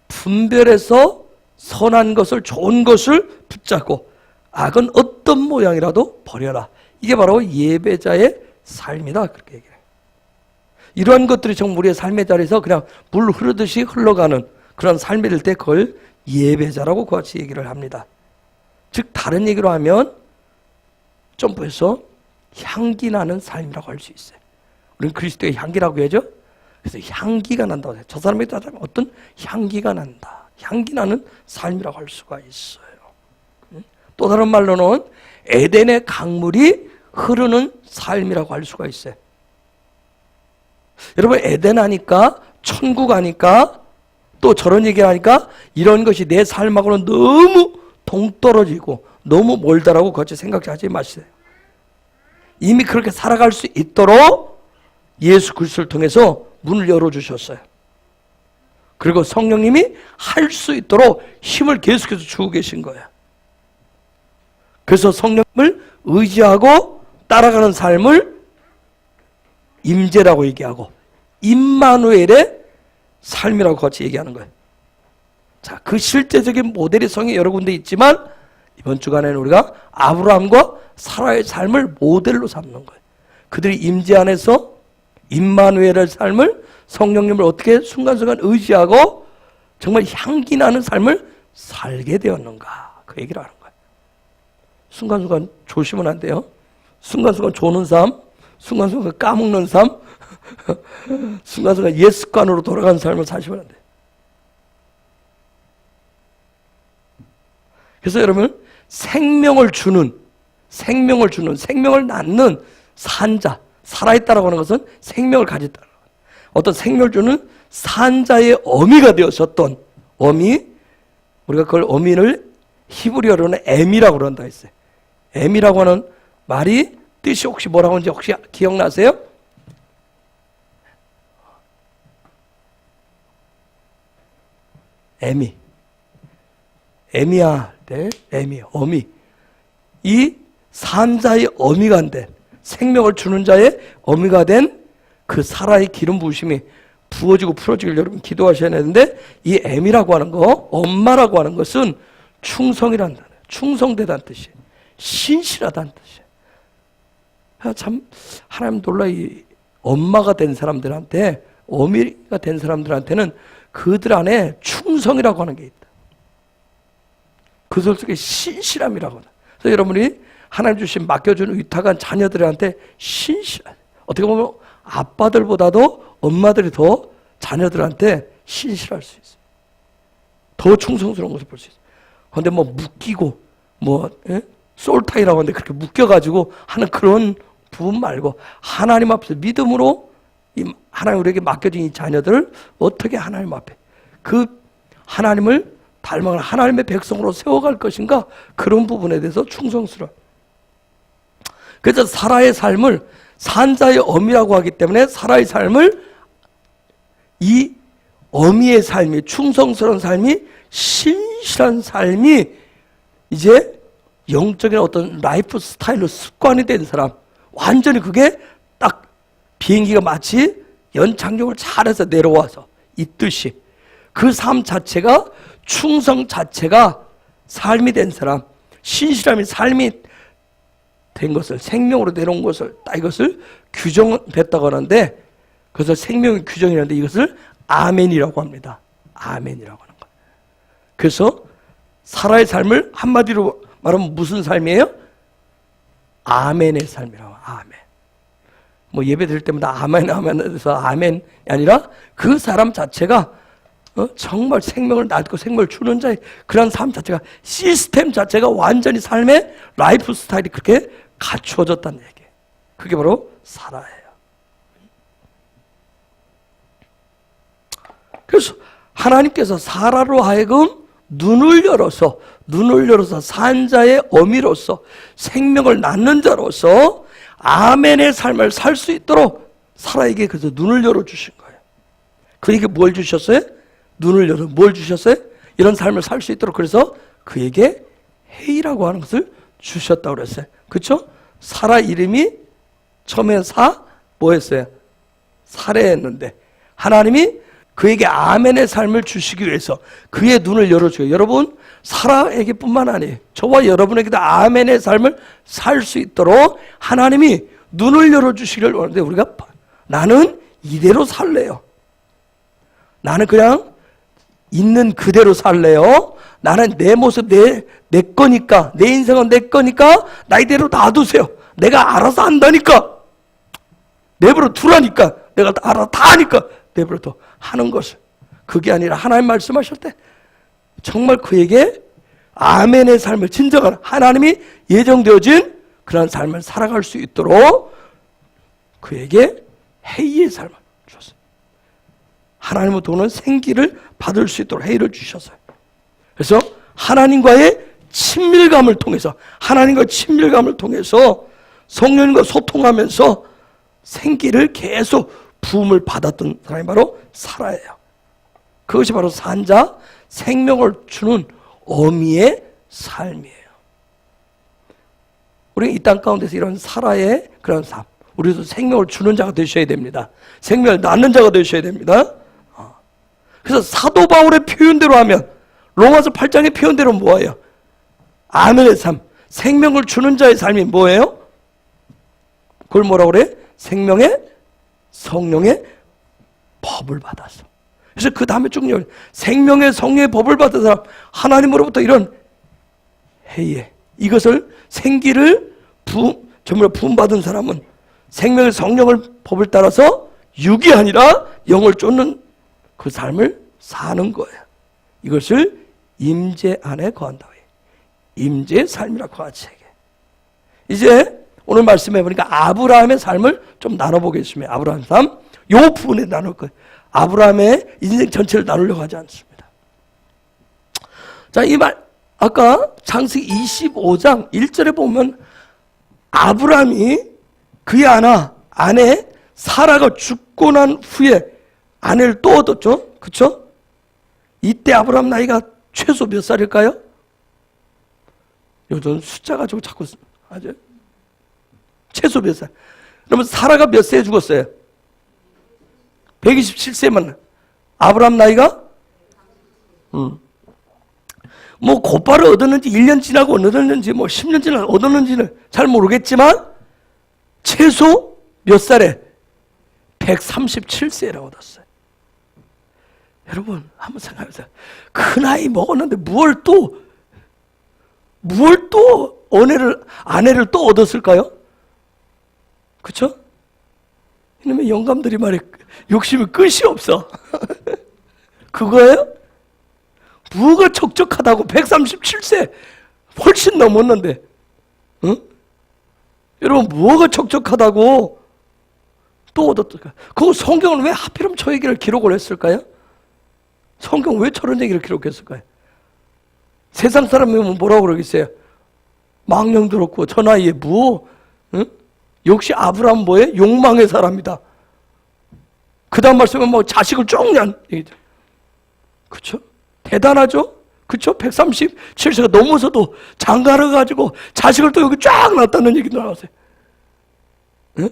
Speaker 4: 분별해서 선한 것을 좋은 것을 붙잡고 악은 어떤 모양이라도 버려라. 이게 바로 예배자의 삶이다. 그렇게 얘기해요. 이러한 것들이 정말 우리의 삶의 자리에서 그냥 물 흐르듯이 흘러가는 그런 삶일 때 그걸 예배자라고 같이 얘기를 합니다. 즉 다른 얘기로 하면 점프해서 향기 나는 삶이라고 할 수 있어요. 우리는 그리스도의 향기라고 하죠. 그래서 향기가 난다고 해요. 저 사람에 따르면 어떤 향기가 난다. 향기 나는 삶이라고 할 수가 있어요. 또 다른 말로는 에덴의 강물이 흐르는 삶이라고 할 수가 있어요. 여러분 에덴 하니까 천국 하니까 또 저런 얘기 하니까 이런 것이 내 삶하고는 너무 동떨어지고 너무 멀다라고 같이 생각하지 마세요. 이미 그렇게 살아갈 수 있도록 예수 그리스도를 통해서 문을 열어주셨어요. 그리고 성령님이 할 수 있도록 힘을 계속해서 주고 계신 거예요. 그래서 성령을 의지하고 따라가는 삶을 임재라고 얘기하고 임마누엘의 삶이라고 같이 얘기하는 거예요. 자, 그 실제적인 모델이 성에 여러 군데 있지만 이번 주간에는 우리가 아브라함과 사라의 삶을 모델로 삼는 거예요. 그들이 임재 안에서 임마누엘의 삶을 성령님을 어떻게 순간순간 의지하고 정말 향기 나는 삶을 살게 되었는가 그 얘기를 하는 거예요. 순간순간 조심은 안 돼요. 순간순간 조는 삶, 순간순간 까먹는 삶, 순간순간 옛 습관으로 돌아가는 삶을 사시면 안 돼요. 그래서 여러분, 생명을 주는, 생명을 낳는 산자, 살아있다라고 하는 것은 생명을 가졌다. 어떤 생명을 주는 산자의 어미가 되었었던 어미, 우리가 그걸 어미를 히브리어로는 에미라고 그런다 했어요. 에미라고 하는 말이 뜻이 혹시 뭐라고 하는지 혹시 기억나세요? 에미야, 네, 에미, 어미. 이 산자의 어미가 된, 생명을 주는 자의 어미가 된 그 사라의 기름 부으심이 부어지고 풀어지길 여러분 기도하셔야 되는데, 이 에미라고 하는 거, 엄마라고 하는 것은 충성이라는 단어예요. 충성되다는 뜻이에요. 신실하다는 뜻이에요. 참 하나님 놀라. 이 엄마가 된 사람들한테, 어미가 된 사람들한테는 그들 안에 충성이라고 하는 게 있다. 그 속에 신실함이라고 하다. 그래서 여러분이 하나님 주신 맡겨준 위탁한 자녀들한테 신실한, 어떻게 보면 아빠들보다도 엄마들이 더 자녀들한테 신실할 수 있어요. 더 충성스러운 것을 볼 수 있어요. 그런데 뭐 묶이고 솔타이라고 하는데 그렇게 묶여가지고 하는 그런 부분 말고, 하나님 앞에서 믿음으로 이 하나님 우리에게 맡겨진 이 자녀들을 어떻게 하나님 앞에 그 하나님을 닮아가는 하나님의 백성으로 세워갈 것인가, 그런 부분에 대해서 충성스러워. 그래서 사라의 삶을 산자의 어미라고 하기 때문에, 사라의 삶을, 이 어미의 삶이, 충성스러운 삶이, 신실한 삶이 이제 영적인 어떤 라이프 스타일로 습관이 된 사람, 완전히 그게 딱 비행기가 마치 연착륙을 잘해서 내려와서 있듯이 그 삶 자체가, 충성 자체가 삶이 된 사람, 신실함이 삶이 된 것을, 생명으로 내려온 것을, 딱 이것을 규정됐다고 하는데, 그래서 생명의 규정이라는데 이것을 아멘이라고 합니다. 아멘이라고 하는 거예요. 그래서 사라의 삶을 한마디로 말하면 무슨 삶이에요? 아멘의 삶이라고. 아멘. 뭐 예배 드릴 때마다 아멘 해서 아멘이 아니라 그 사람 자체가 정말 생명을 낳고 생명을 주는 자의 그런 삶 자체가, 시스템 자체가 완전히 삶의 라이프 스타일이 그렇게 갖추어졌다는 얘기예요. 그게 바로 사라예요. 그래서 하나님께서 사라로 하여금 눈을 열어서 산자의 어미로서 생명을 낳는 자로서 아멘의 삶을 살 수 있도록 사라에게 그래서 눈을 열어주신 거예요. 그에게 뭘 주셨어요? 눈을 열어. 뭘 주셨어요? 이런 삶을 살 수 있도록 그래서 그에게 해이라고 하는 것을 주셨다고 그랬어요. 그렇죠? 사라 이름이 처음에 뭐였어요? 사례였는데 하나님이 그에게 아멘의 삶을 주시기 위해서 그의 눈을 열어줘요. 여러분, 사라에게 뿐만 아니에요. 저와 여러분에게도 아멘의 삶을 살 수 있도록 하나님이 눈을 열어주시기를 원하는데, 우리가 나는 이대로 살래요. 나는 그냥 있는 그대로 살래요. 나는 내 모습 내 거니까, 내 인생은 내 거니까 나 이대로 놔두세요. 내가 알아서 한다니까, 내버려 두라니까, 내가 알아서 다 하니까 내버려 둬 하는 것을, 그게 아니라 하나님 말씀하실 때 정말 그에게 아멘의 삶을, 진정한 하나님이 예정되어진 그런 삶을 살아갈 수 있도록 그에게 해이의 삶을 주셨어요. 하나님을 도는 생기를 받을 수 있도록 해이를 주셨어요. 그래서 하나님과의 친밀감을 통해서, 성령님과 소통하면서 생기를 계속 부음을 받았던 사람이 바로 사라예요. 그것이 바로 산자, 생명을 주는 어미의 삶이에요. 우리는 이 땅 가운데서 이런 사라의 그런 삶, 우리도 생명을 주는 자가 되셔야 됩니다. 생명을 낳는 자가 되셔야 됩니다. 그래서 사도 바울의 표현대로 하면, 로마서 8장의 표현대로 뭐예요? 아멘의 삶, 생명을 주는 자의 삶이 뭐예요? 그걸 뭐라고 그래? 생명의 성령의 법을 받았어. 그래서 그 다음에 쭉 생명의 성령의 법을 받은 사람, 하나님으로부터 이런 해에 이것을 생기를 전부 부음받은 사람은 생명의 성령을 법을 따라서 육이 아니라 영을 쫓는 그 삶을 사는 거예요. 이것을 임재 안에 거한다. 임재의 삶이라고 같이 얘기해. 이제 오늘 말씀해 보니까 아브라함의 삶을 좀 나눠보겠습니다. 아브라함의 삶, 요 부분에 나눌 거예요. 아브라함의 인생 전체를 나누려고 하지 않습니다. 자, 이 말, 아까 창세기 25장 1절에 보면 아브라함이 그의 아내 사라가 죽고 난 후에 아내를 또 얻었죠. 그쵸? 이때 아브라함 나이가 최소 몇 살일까요? 요즘 숫자 가지고 자꾸 하죠. 최소 몇 살? 그러면 사라가 몇 세에 죽었어요? 127세만. 아브라함 나이가? 뭐 곧바로 얻었는지 1년 지나고 얻었는지 뭐 10년 지나고 얻었는지는 잘 모르겠지만 최소 몇 살에? 137세라고 얻었어요. 여러분 한번 생각해보세요. 그 나이 먹었는데 무얼 또 아내를 또 얻었을까요? 그쵸? 이놈의 영감들이 말해 욕심이 끝이 없어. 그거예요? 뭐가 척척하다고 137세 훨씬 넘었는데, 응? 여러분 뭐가 척척하다고 또 얻었을까요? 그거 성경은 왜 하필이면 저 얘기를 기록을 했을까요? 성경 왜 저런 얘기를 기록했을까요? 세상 사람이면 뭐라고 그러겠어요? 망령 들었고 저 나이에 뭐, 응? 역시 아브라함 뭐에? 욕망의 사람이다. 그 다음 말씀은 뭐 자식을 쭉 낳은 얘기죠. 그쵸? 대단하죠? 그쵸? 137세가 넘어서도 장가를 가지고 자식을 또 여기 쫙 낳았다는 얘기도 나왔어요. 응?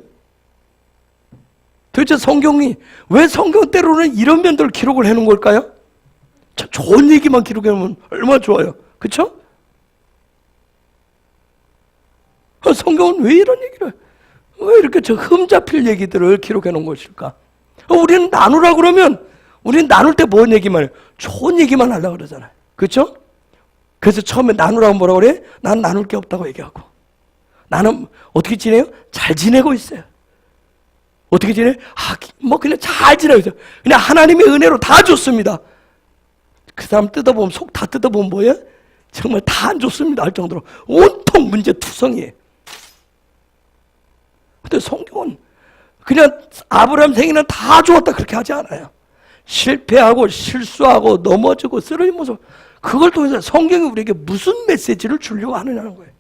Speaker 4: 도대체 성경이 왜 성경 때로는 이런 면들을 기록을 해놓은 걸까요? 참 좋은 얘기만 기록해놓으면 얼마나 좋아요. 그쵸? 성경은 왜 이런 얘기를, 왜 이렇게 저 흠잡힐 얘기들을 기록해놓은 것일까? 우리는 나누라 그러면 우리는 나눌 때 뭔 얘기만 해요? 좋은 얘기만 하려고 그러잖아요. 그렇죠? 그래서 처음에 나누라고 뭐라고 그래? 난 나눌 게 없다고 얘기하고. 나는 어떻게 지내요? 잘 지내고 있어요. 어떻게 지내요? 뭐 그냥 잘 지내고 있어요. 그냥 하나님의 은혜로 다 좋습니다. 그 사람 뜯어보면 속 다 뜯어보면 뭐예요? 정말 다 안 좋습니다 할 정도로 온통 문제투성이에요. 근데 성경은 그냥 아브라함 생애는 다 좋았다 그렇게 하지 않아요. 실패하고 실수하고 넘어지고 쓰러진 모습, 그걸 통해서 성경이 우리에게 무슨 메시지를 주려고 하느냐는 거예요.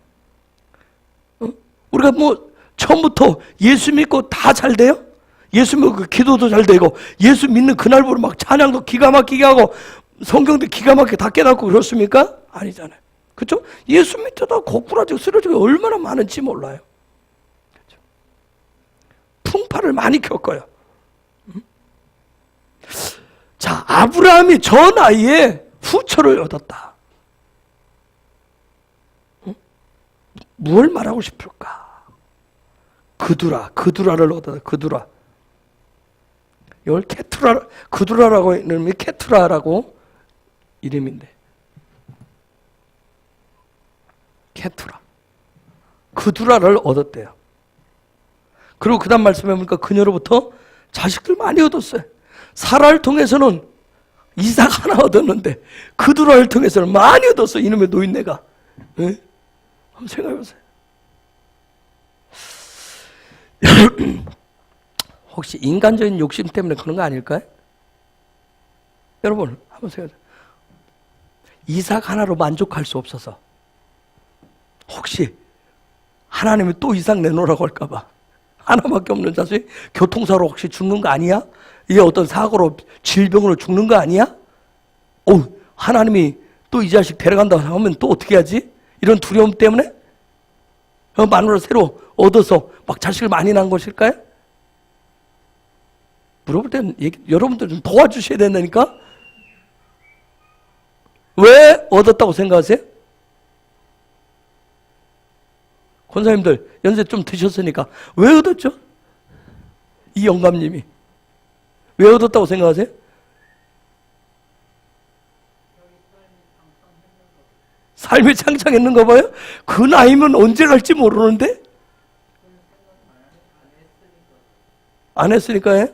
Speaker 4: 우리가 뭐 처음부터 예수 믿고 다 잘 돼요? 예수 믿고 기도도 잘 되고 예수 믿는 그날부터 막 찬양도 기가 막히게 하고 성경도 기가 막히게 다 깨닫고 그렇습니까? 아니잖아요. 그렇죠? 예수 믿다가 고꾸라지고 쓰러지고 얼마나 많은지 몰라요. 그렇죠? 풍파를 많이 겪어요. 자, 아브라함이 저 나이에 후처를 얻었다. 뭘 말하고 싶을까? 그두라를 얻었다. 그두라. 이걸 케투라, 그두라라고 이름이 케투라라고 이름인데. 케투라. 그두라를 얻었대요. 그리고 그 다음 말씀해 보니까 그녀로부터 자식들 많이 얻었어요. 사라를 통해서는 이삭 하나 얻었는데 그두라를 통해서는 많이 얻었어. 이놈의 노인네가. 네? 한번 생각해 보세요. 혹시 인간적인 욕심 때문에 그런 거 아닐까요? 여러분 한번 생각해 보세요. 이삭 하나로 만족할 수 없어서 혹시 하나님이 또 이삭 내놓으라고 할까 봐 하나밖에 없는 자식 교통사로 혹시 죽는 거 아니야? 이게 어떤 사고로 질병으로 죽는 거 아니야? 하나님이 또 이 자식 데려간다고 하면 또 어떻게 하지? 이런 두려움 때문에 마누라 새로 얻어서 막 자식을 많이 낳은 것일까요? 물어볼 때는 여러분들 좀 도와주셔야 된다니까? 왜 얻었다고 생각하세요? 권사님들 연세 좀 드셨으니까 왜 얻었죠? 이 영감님이 왜 얻었다고 생각하세요? 삶이 창창했는가 봐요? 그 나이면 언제 갈지 모르는데? 안 했으니까.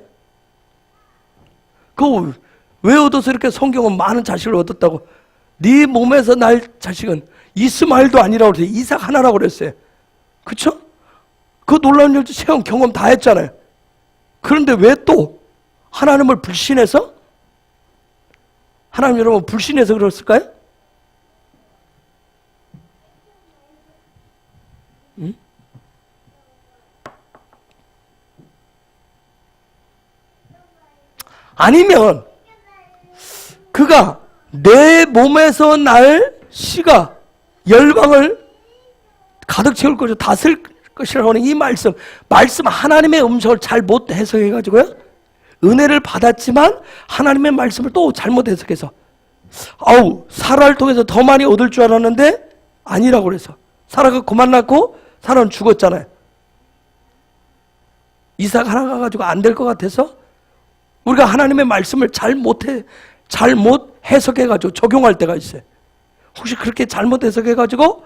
Speaker 4: 왜 얻어서 이렇게 성경은 많은 자식을 얻었다고? 네 몸에서 날 자식은 이스마엘도 아니라고 그랬어요. 이삭 하나라고 그랬어요. 그쵸? 그 놀라운 일도 체험, 경험 다 했잖아요. 그런데 왜 또 하나님을 불신해서? 하나님 여러분 불신해서 그랬을까요? 응? 아니면 그가 내 몸에서 날 씨가 열방을 가득 채울 것이고 다스릴 것이라고 하는 이 말씀 하나님의 음성을 잘 못 해석해가지고요, 은혜를 받았지만 하나님의 말씀을 또 잘못 해석해서 사라를 통해서 더 많이 얻을 줄 알았는데 아니라고 그래서 사라가 그만 낳고 사라는 죽었잖아요. 이삭 하나가 가지고 안 될 것 같아서 우리가 하나님의 말씀을 잘못 해석해가지고 적용할 때가 있어요. 혹시 그렇게 잘못 해석해가지고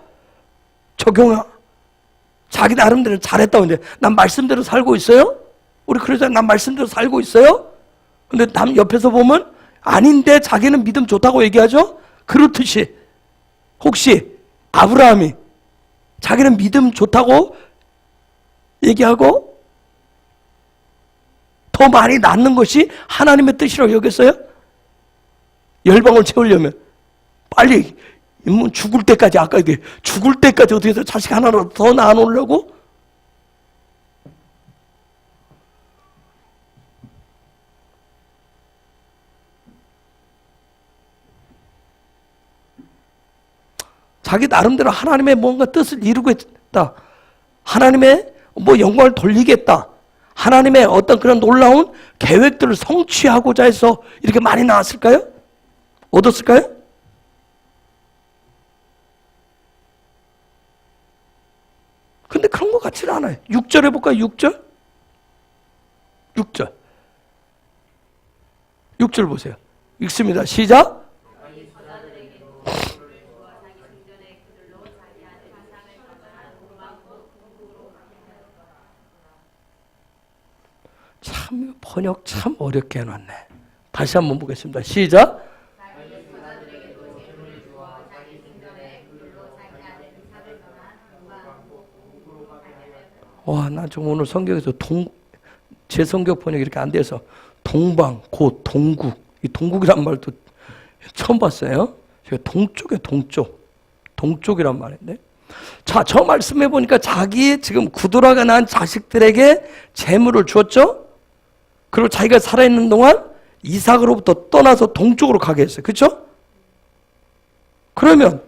Speaker 4: 자기 나름대로 잘했다고 이제 난 말씀대로 살고 있어요? 우리 그러잖아요. 난 말씀대로 살고 있어요? 근데 남 옆에서 보면 아닌데 자기는 믿음 좋다고 얘기하죠? 그렇듯이 혹시 아브라함이 자기는 믿음 좋다고 얘기하고 더 많이 낳는 것이 하나님의 뜻이라고 여겼어요? 열방을 채우려면 빨리 죽을 때까지, 아까 이게 죽을 때까지 어떻게 해서 자식 하나라도 더 낳아놓으려고? 자기 나름대로 하나님의 뭔가 뜻을 이루겠다, 하나님의 영광을 돌리겠다, 하나님의 어떤 그런 놀라운 계획들을 성취하고자 해서 이렇게 많이 나왔을까요? 얻었을까요? 근데 그런 것 같지는 않아요. 6절 해볼까요? 6절? 6절 보세요. 읽습니다. 시작. 참 번역 참 어렵게 해놨네. 다시 한번 보겠습니다. 시작. 와, 나 좀 오늘 성경에서 제 성경 번역이 이렇게 안 돼서 동방, 곧, 동국, 이 동국이란 말도 처음 봤어요. 제가 동쪽이란 말인데. 자, 저 말씀해 보니까 자기 지금 구두라가 난 자식들에게 재물을 주었죠. 그리고 자기가 살아있는 동안 이삭으로부터 떠나서 동쪽으로 가게 했어요. 그렇죠? 그러면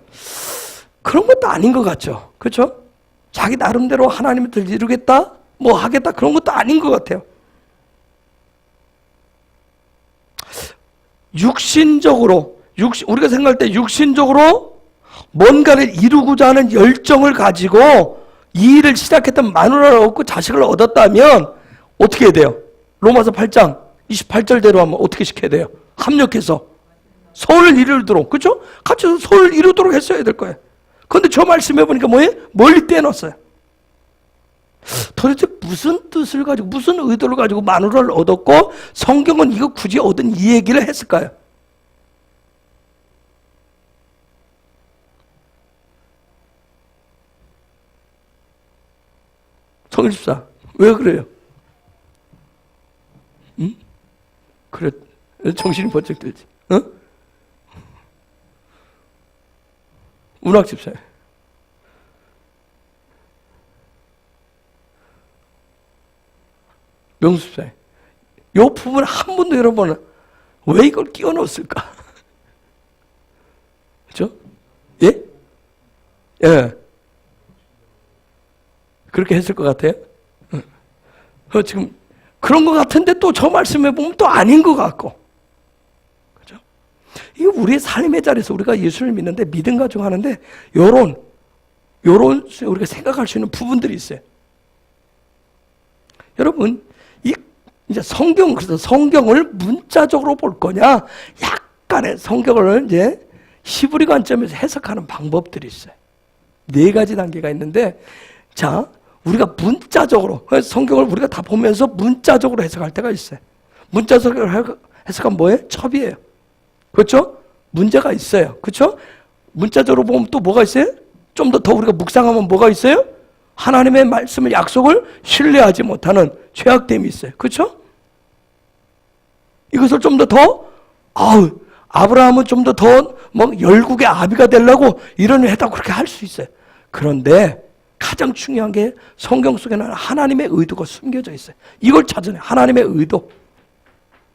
Speaker 4: 그런 것도 아닌 것 같죠. 그렇죠? 자기 나름대로 하나님의 뜻을 이루겠다, 하겠다, 그런 것도 아닌 것 같아요. 우리가 생각할 때 육신적으로 뭔가를 이루고자 하는 열정을 가지고 이 일을 시작했던 마누라를 얻고 자식을 얻었다면 어떻게 해야 돼요? 로마서 8장 28절대로 하면 어떻게 시켜야 돼요? 합력해서 소원을 이루도록, 그렇죠? 같이 소원을 이루도록 했어야 될 거예요. 그런데 저 말씀해 보니까 뭐예요? 멀리 떼어놨어요. 도대체 무슨 뜻을 가지고, 무슨 의도를 가지고 마누라를 얻었고 성경은 이거 굳이 얻은 이 얘기를 했을까요? 성일집사, 왜 그래요? 응? 그래, 정신이 번쩍 들지. 문학집사예요. 명수집사예요. 이 부분 한 번도 여러분 왜 이걸 끼워 넣었을까? 그렇죠? 예? 예. 그렇게 했을 것 같아요? 지금 그런 것 같은데 또 저 말씀해 보면 또 아닌 것 같고. 그죠? 이거 우리의 삶의 자리에서 우리가 예수를 믿는데 믿음 가지고 하는데 요런 우리가 생각할 수 있는 부분들이 있어요. 여러분, 이제 그래서 성경을 문자적으로 볼 거냐, 약간의 성경을 이제 히브리 관점에서 해석하는 방법들이 있어요. 4가지 단계가 있는데, 자, 우리가 문자적으로, 성경을 우리가 다 보면서 문자적으로 해석할 때가 있어요. 문자적으로 해석하면 뭐예요? 첩이에요. 그렇죠? 문제가 있어요. 그렇죠? 문자적으로 보면 또 뭐가 있어요? 좀 더 우리가 묵상하면 뭐가 있어요? 하나님의 말씀을 약속을 신뢰하지 못하는 죄악됨이 있어요. 그렇죠? 이것을 좀 더 아브라함은 좀 더 뭐 열국의 아비가 되려고 이런 일 했다고 그렇게 할 수 있어요. 그런데 가장 중요한 게 성경 속에는 하나님의 의도가 숨겨져 있어요. 이걸 찾아내요. 하나님의 의도.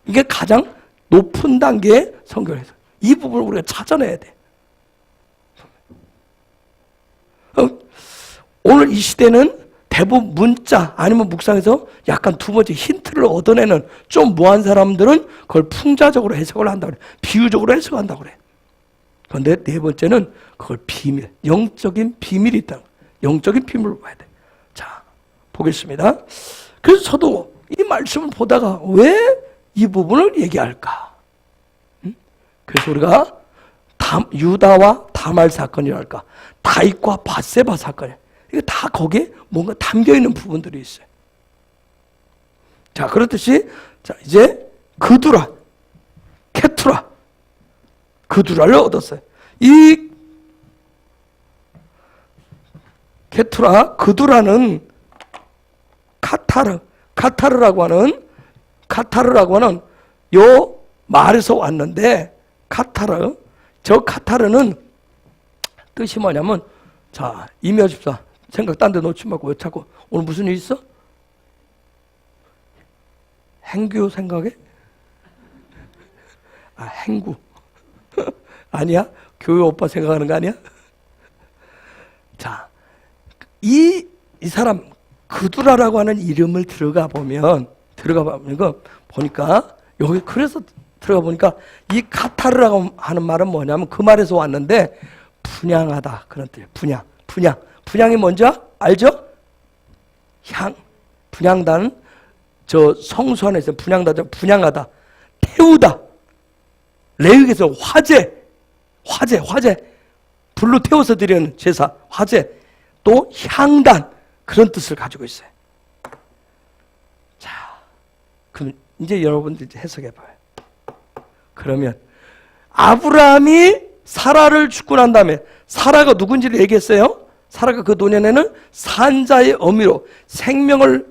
Speaker 4: 이게 가장 높은 단계의 성경에서 이 부분을 우리가 찾아내야 돼. 오늘 이 시대는 대부분 문자 아니면 묵상에서 약간 두 번째 힌트를 얻어내는 좀 무한 사람들은 그걸 풍자적으로 해석을 한다고 그래. 비유적으로 해석한다고 그래. 그런데 네 번째는 그걸 비밀, 영적인 비밀이 있다는 거예요. 영적인 비밀을 봐야 돼. 자, 보겠습니다. 그래서 저도 이 말씀을 보다가 왜 이 부분을 얘기할까? 그래서 우리가 유다와 다말 사건이랄까, 다윗과 밧세바 사건이야. 이거 다 거기에 뭔가 담겨 있는 부분들이 있어요. 자, 그렇듯이 자 이제 그두라, 케투라, 그두라를 얻었어요. 이 케투라, 그두라는 카타르라고 하는 요 말에서 왔는데 저 카타르는 뜻이 뭐냐면 자, 임여집사 생각 딴 데 놓지 말고 왜 자꾸 오늘 무슨 일 있어? 행교 생각해? 행구 아니야? 교회 오빠 생각하는 거 아니야? 자, 이 사람 그두라라고 하는 이름을 들어가 보면 보니까 여기 그래서 들어가 보니까 이 카타르라고 하는 말은 뭐냐면 그 말에서 왔는데 분양하다 그런 뜻이에요. 분양이 뭔지 알죠? 분양단 저 성수 안에 있어요. 분양하다, 태우다. 레위기에서 화제 불로 태워서 드리는 제사 화제, 또 향단 그런 뜻을 가지고 있어요. 자, 그럼 이제 여러분들 해석해 봐요. 그러면 아브라함이 사라를 죽고 난 다음에 사라가 누군지를 얘기했어요. 사라가 그 노년에는 산자의 어미로 생명을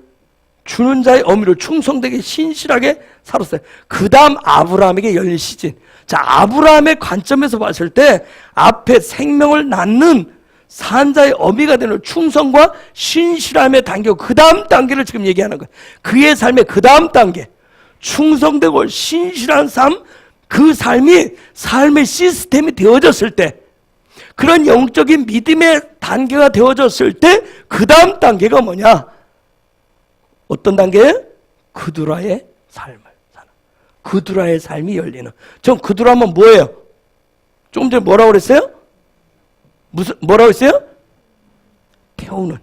Speaker 4: 주는 자의 어미로 충성되게 신실하게 살았어요. 그 다음 아브라함에게 열린 시즌. 자, 아브라함의 관점에서 봤을 때 앞에 생명을 낳는 산자의 어미가 되는 충성과 신실함의 단계, 그 다음 단계를 지금 얘기하는 거예요. 그의 삶의 그 다음 단계, 충성되고 신실한 삶, 그 삶이 삶의 시스템이 되어졌을 때, 그런 영적인 믿음의 단계가 되어졌을 때 그 다음 단계가 뭐냐? 어떤 단계? 그두라의 삶을 사는. 그두라의 삶이 열리는. 전 그두라면 뭐예요? 조금 전에 뭐라고 그랬어요? 뭐라고 했어요? 태우는.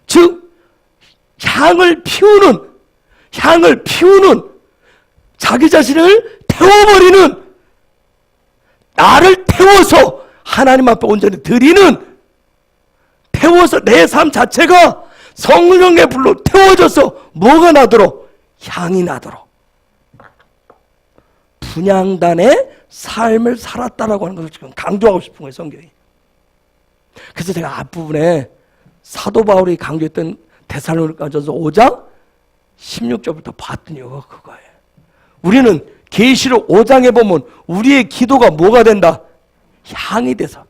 Speaker 4: 즉 향을 피우는 자기 자신을 태워버리는, 나를 태워서 하나님 앞에 온전히 드리는, 태워서 내 삶 자체가 성령의 불로 태워져서 뭐가 나도록? 향이 나도록. 분향단의 삶을 살았다라고 하는 것을 지금 강조하고 싶은 거예요, 성경이. 그래서 제가 앞부분에 사도 바울이 강조했던 데살로니가전서 5장 16절부터 봤더니 그거예요. 우리는 계시록 5장에 보면 우리의 기도가 뭐가 된다? 향이 돼서.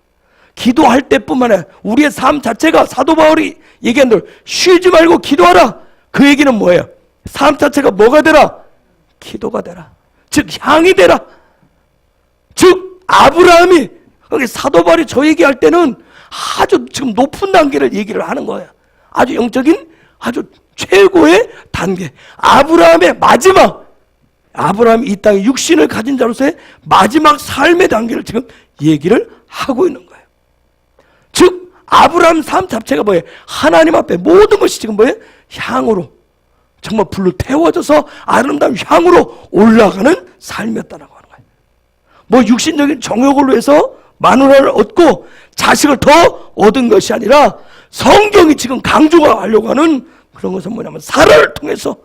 Speaker 4: 기도할 때뿐만 아니라 우리의 삶 자체가 사도 바울이 얘기한 대로 쉬지 말고 기도하라. 그 얘기는 뭐예요? 삶 자체가 뭐가 되라? 기도가 되라. 즉 향이 되라. 즉 아브라함이, 여기 사도 바울이 저 얘기할 때는 아주 지금 높은 단계를 얘기를 하는 거예요. 아주 영적인 아주 최고의 단계. 아브라함의 마지막, 아브라함이 이 땅에 육신을 가진 자로서의 마지막 삶의 단계를 지금 얘기를 하고 있는 거예요. 즉 아브라함 삶 자체가 뭐예요? 하나님 앞에 모든 것이 지금 뭐예요? 향으로, 정말 불로 태워져서 아름다운 향으로 올라가는 삶이었다라고 하는 거예요. 뭐 육신적인 정욕을 위해서 마누라를 얻고 자식을 더 얻은 것이 아니라 성경이 지금 강조가 하려고 하는 그런 것은 뭐냐면 사라를 통해서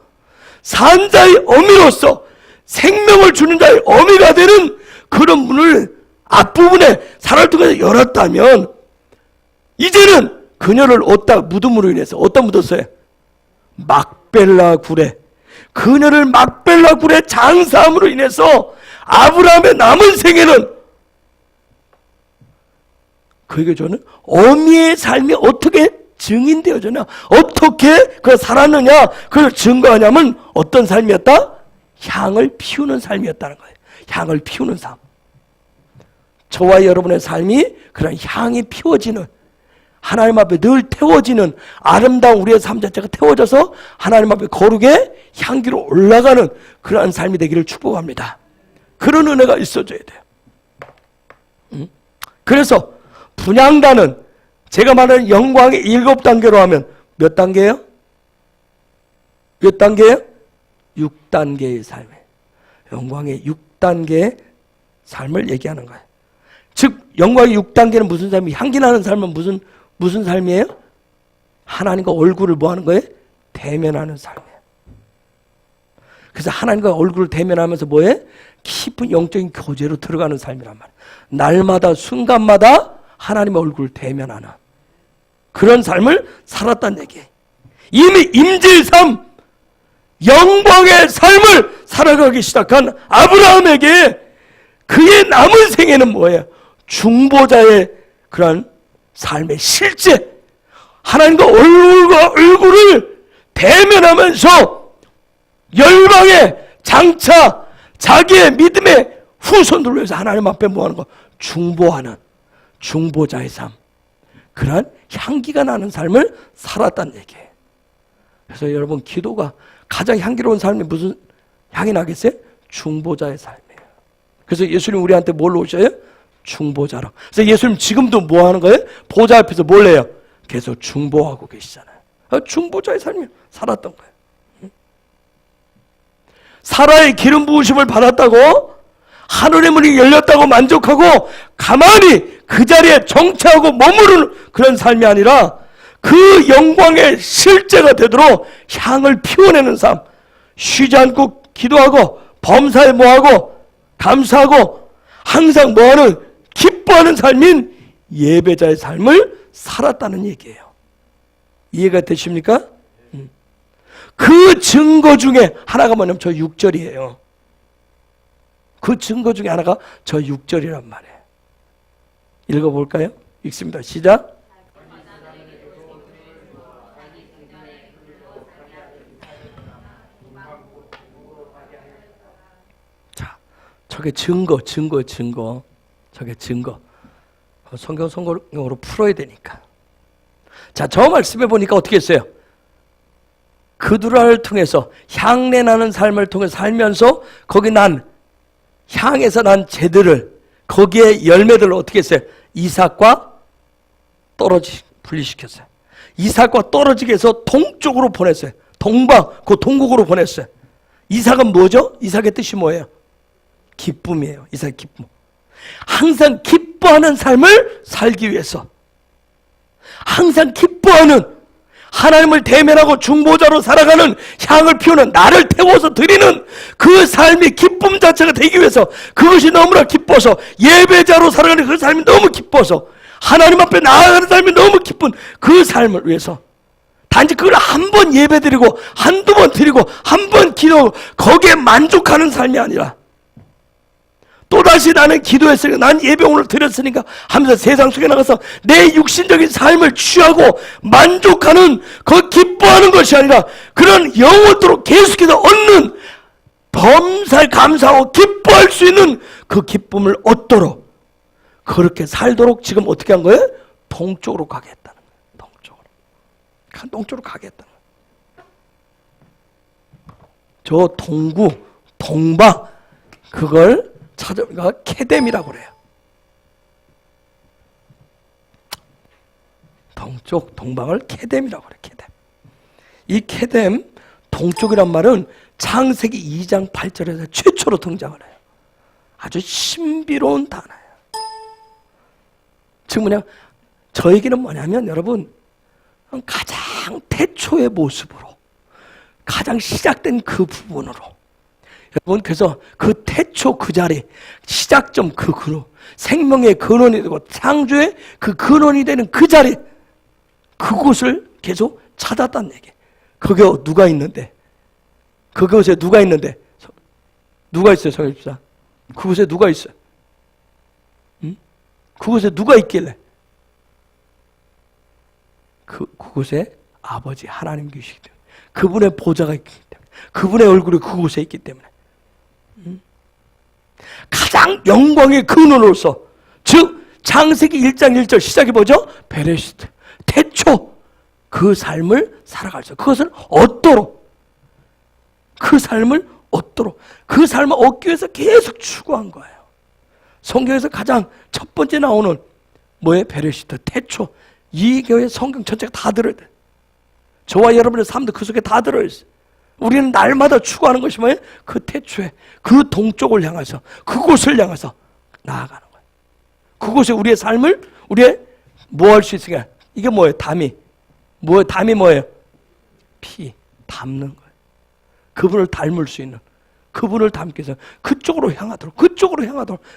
Speaker 4: 산자의 어미로서 생명을 주는 자의 어미가 되는 그런 분을 앞부분에 사람을 통해서 열었다면 이제는 그녀를 어디다 무덤으로 인해서 어디다 묻었어요? 막벨라 굴에. 그녀를 막벨라 굴에 장사함으로 인해서 아브라함의 남은 생애는 그에게 저는 어미의 삶이 어떻게 증인되어졌냐, 어떻게 그 살았느냐, 그걸 증거하냐면 어떤 삶이었다? 향을 피우는 삶이었다는 거예요. 향을 피우는 삶. 저와 여러분의 삶이 그런 향이 피워지는, 하나님 앞에 늘 태워지는, 아름다운 우리의 삶 자체가 태워져서 하나님 앞에 거룩의 향기로 올라가는 그러한 삶이 되기를 축복합니다. 그런 은혜가 있어져야 돼요. 그래서 분향단은 제가 말하는 영광의 7단계로 하면 몇 단계예요? 몇 단계예요? 6단계의 삶이에요. 영광의 6단계의 삶을 얘기하는 거예요. 즉 영광의 6단계는 무슨 삶이에요? 향기 나는 삶은 무슨 삶이에요? 하나님과 얼굴을 뭐 하는 거예요? 대면하는 삶이에요. 그래서 하나님과 얼굴을 대면하면서 뭐해? 깊은 영적인 교제로 들어가는 삶이란 말이에요. 날마다 순간마다 하나님의 얼굴을 대면하는 그런 삶을 살았다는 얘기예요. 이미 임재의 삶, 영광의 삶을 살아가기 시작한 아브라함에게 그의 남은 생애는 뭐예요? 중보자의 그런 삶의 실제, 하나님과 얼굴을 대면하면서 열방의 장차 자기의 믿음의 후손들을 위해서 하나님 앞에 뭐하는 거? 중보하는 중보자의 삶, 그러한 향기가 나는 삶을 살았다는 얘기예요. 그래서 여러분, 기도가 가장 향기로운 삶이 무슨 향이 나겠어요? 중보자의 삶이에요. 그래서 예수님 우리한테 뭘로 오셔요? 중보자로. 그래서 예수님 지금도 뭐 하는 거예요? 보좌 앞에서 뭘 해요? 계속 중보하고 계시잖아요. 중보자의 삶이 살았던 거예요. 사라의 기름 부으심을 받았다고, 하늘의 문이 열렸다고 만족하고 가만히 그 자리에 정체하고 머무르는 그런 삶이 아니라 그 영광의 실제가 되도록 향을 피워내는 삶, 쉬지 않고 기도하고 범사에 뭐하고 감사하고 항상 뭐하는 기뻐하는 삶인 예배자의 삶을 살았다는 얘기예요. 이해가 되십니까? 그 증거 중에 하나가 뭐냐면 저 6절이에요. 그 증거 중에 하나가 저 6절이란 말이에요. 읽어볼까요? 읽습니다. 시작. 자, 저게 증거. 저게 증거. 성경으로 풀어야 되니까. 자, 저 말씀해 보니까 어떻게 했어요? 그두라를 통해서 향내 나는 삶을 통해 살면서 거기 난 향에서 난 재들을, 거기에 열매들을 어떻게 했어요? 이삭과 분리시켰어요. 이삭과 떨어지게 해서 동쪽으로 보냈어요. 그 동국으로 보냈어요. 이삭은 뭐죠? 이삭의 뜻이 뭐예요? 기쁨이에요. 이삭의 기쁨. 항상 기뻐하는 삶을 살기 위해서, 항상 기뻐하는, 하나님을 대면하고 중보자로 살아가는, 향을 피우는, 나를 태워서 드리는 그 삶이 기쁨 자체가 되기 위해서, 그것이 너무나 기뻐서, 예배자로 살아가는 그 삶이 너무 기뻐서, 하나님 앞에 나아가는 삶이 너무 기쁜 그 삶을 위해서, 단지 그걸 한 번 예배드리고 한두 번 드리고 한 번 기도하고 거기에 만족하는 삶이 아니라, 또다시 나는 기도했으니까, 난 예배 오늘 드렸으니까 하면서 세상 속에 나가서 내 육신적인 삶을 취하고 만족하는, 그 기뻐하는 것이 아니라 그런 영원토록 계속해서 얻는, 범사에 감사하고 기뻐할 수 있는 그 기쁨을 얻도록, 그렇게 살도록 지금 어떻게 한 거예요? 동쪽으로 가겠다는 거예요. 동쪽으로 가겠다는 거예요. 저 동구, 동방, 그걸 찾아보니까 케뎀이라고 그래요. 동쪽, 동방을 케뎀이라고 그래요. 케뎀. 이 케뎀, 동쪽이란 말은 창세기 2장 8절에서 최초로 등장을 해요. 아주 신비로운 단어예요. 즉 뭐냐, 저에게는 뭐냐면 여러분, 가장 태초의 모습으로, 가장 시작된 그 부분으로, 여러분, 그래서 그 태초 그 자리, 시작점 그 근원, 생명의 근원이 되고 창조의 그 근원이 되는 그 자리, 그곳을 계속 찾았다는 얘기. 거기 누가 있는데? 그곳에 누가 있는데? 누가 있어요, 성일집사? 그곳에 누가 있어요? 응? 그곳에 누가 있길래? 그곳에 아버지 하나님 계시기 때문에, 그분의 보좌가 있기 때문에, 그분의 얼굴이 그곳에 있기 때문에, 가장 영광의 근원으로서, 즉 창세기 1장 1절 시작이 뭐죠? 베레시트, 태초 그 삶을 살아갈 수, 그것을 얻도록, 그 삶을 얻도록, 그 삶을 얻기 위해서 계속 추구한 거예요. 성경에서 가장 첫 번째 나오는 뭐예요? 베레시트, 태초. 이 교회 성경 전체가 다 들어야 돼. 저와 여러분의 삶도 그 속에 다 들어있어요. 우리는 날마다 추구하는 것이 뭐예요? 그 태초에, 그 동쪽을 향해서, 그곳을 향해서 나아가는 거예요. 그곳에 우리의 삶을, 우리의 뭐 할 수 있으니까, 이게 뭐예요? 담이. 뭐예요? 담이 뭐예요? 피, 담는 거예요. 그분을 닮을 수 있는, 그분을 닮기 위해서 그쪽으로 향하도록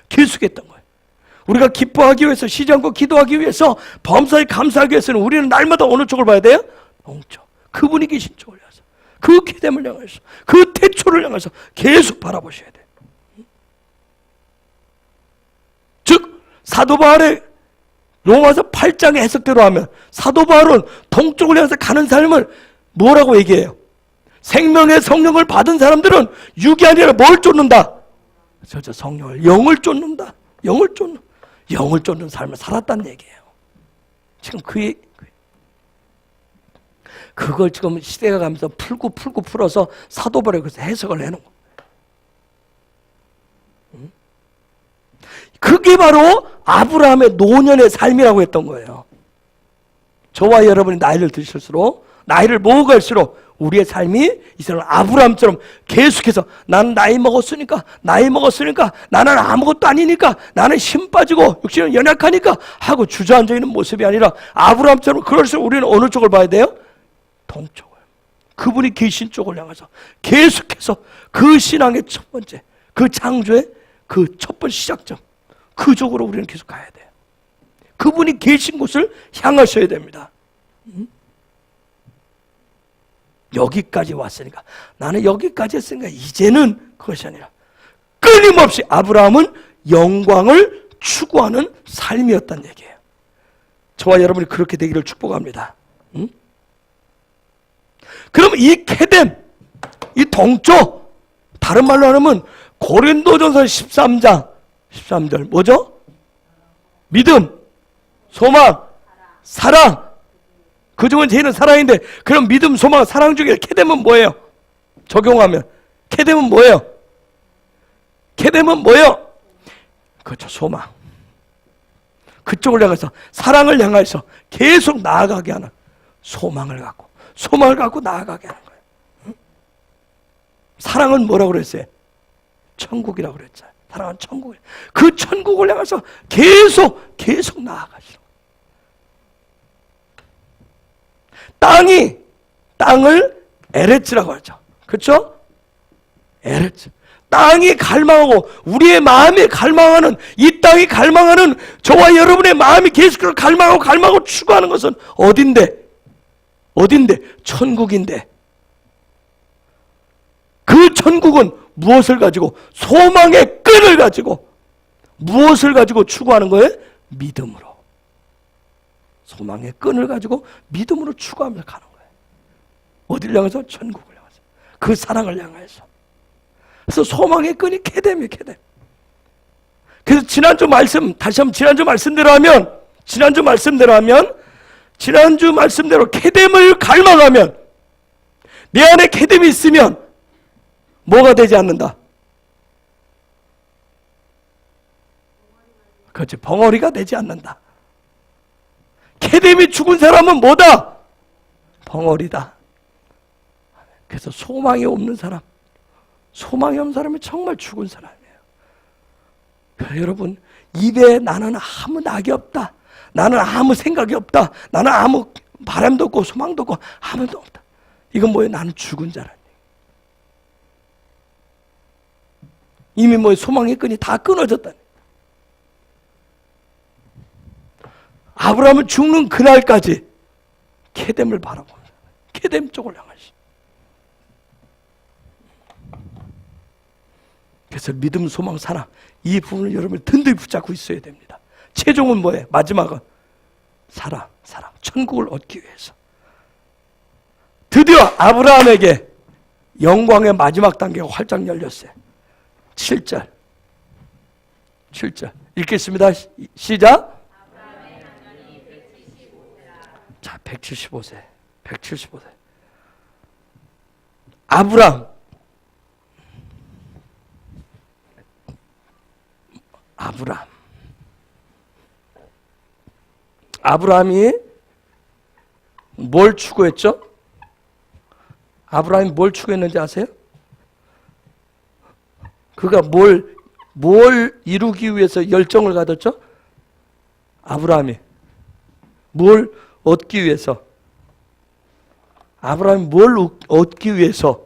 Speaker 4: 계속했던 거예요. 우리가 기뻐하기 위해서, 쉬지 않고 기도하기 위해서, 범사에 감사하기 위해서는 우리는 날마다 어느 쪽을 봐야 돼요? 동쪽. 그분이 계신 쪽을 향해서, 그 기댐을 향해서, 그 태초를 향해서 계속 바라보셔야 돼요. 즉 사도 바울의 로마서 8장의 해석대로 하면 사도 바울은 동쪽을 향해서 가는 삶을 뭐라고 얘기해요? 생명의 성령을 받은 사람들은 육이 아니라 뭘 쫓는다? 저 성령을, 영을 쫓는다. 영을 쫓는 삶을 살았다는 얘기예요. 지금 그걸 지금 시대가 가면서 풀어서 사도 바울이 그래서 해석을 해놓은 거예요. 그게 바로 아브라함의 노년의 삶이라고 했던 거예요. 저와 여러분이 나이를 드실수록, 나이를 먹어갈수록 우리의 삶이 이 사람 아브라함처럼 계속해서 나는 나이 먹었으니까 나는 아무것도 아니니까 나는 힘 빠지고 육신은 연약하니까 하고 주저앉아 있는 모습이 아니라 아브라함처럼 그럴수록 우리는 어느 쪽을 봐야 돼요? 동쪽을. 그분이 계신 쪽을 향해서 계속해서 그 신앙의 첫 번째, 그 창조의 그 첫 번째 시작점, 그쪽으로 우리는 계속 가야 돼요. 그분이 계신 곳을 향하셔야 됩니다. 여기까지 왔으니까, 나는 여기까지 했으니까 이제는 그것이 아니라 끊임없이 아브라함은 영광을 추구하는 삶이었단 얘기예요. 저와 여러분이 그렇게 되기를 축복합니다. 그럼 이 케뎀, 이 동쪽, 다른 말로 하면 고린도전서 13절 뭐죠? 믿음, 소망, 사랑. 그 중은 제일은 사랑인데, 그럼 믿음, 소망, 사랑 중에 케뎀은 뭐예요? 적용하면 케뎀은 뭐예요? 그렇죠, 소망. 그쪽을 향해서, 사랑을 향해서 계속 나아가게 하는 소망을 갖고 나아가게 하는 거예요. 사랑은 뭐라고 그랬어요? 천국이라고 그랬잖아요. 사랑은 천국이에요. 그 천국을 향해서 계속 나아가시는 거예요. 땅을 에레츠라고 하죠. 그렇죠? 에레츠. 땅이 갈망하고 우리의 마음이 갈망하는, 이 땅이 갈망하는 저와 여러분의 마음이 계속해서 갈망하고 추구하는 것은 어딘데? 천국인데. 그 천국은 무엇을 가지고? 소망의 끈을 가지고 무엇을 가지고 추구하는 거예요? 믿음으로. 소망의 끈을 가지고 믿음으로 추구하면서 가는 거예요. 어딜 향해서? 천국을 향해서. 그 사랑을 향해서. 그래서 소망의 끈이 케뎀이에요, 케뎀. 그래서 지난주 말씀대로 케뎀을 갈망하면, 내 안에 케뎀이 있으면 뭐가 되지 않는다? 그렇지, 벙어리가 되지 않는다. 케뎀이 죽은 사람은 뭐다? 벙어리다. 그래서 소망이 없는 사람이 정말 죽은 사람이에요. 여러분, 입에 나는 아무 낙이 없다, 나는 아무 생각이 없다, 나는 아무 바람도 없고 소망도 없고 아무도 없다, 이건 뭐예요? 나는 죽은 자라는 얘기예요. 이미 뭐 소망의 끈이 다 끊어졌다. 아브라함은 죽는 그날까지 케뎀을 바라봅니다. 케뎀 쪽을 향하시. 그래서 믿음, 소망, 사랑 이 부분을 여러분이 든든히 붙잡고 있어야 됩니다. 최종은 뭐예요? 마지막은 사랑, 사랑. 천국을 얻기 위해서. 드디어 아브라함에게 영광의 마지막 단계가 활짝 열렸어요. 7절. 7절. 읽겠습니다. 시작. 자, 175세. 175세. 아브라함이 뭘 추구했죠? 아브라함이 뭘 추구했는지 아세요? 그가 뭘 이루기 위해서 열정을 가졌죠? 아브라함이 뭘 얻기 위해서? 아브라함이 뭘 얻기 위해서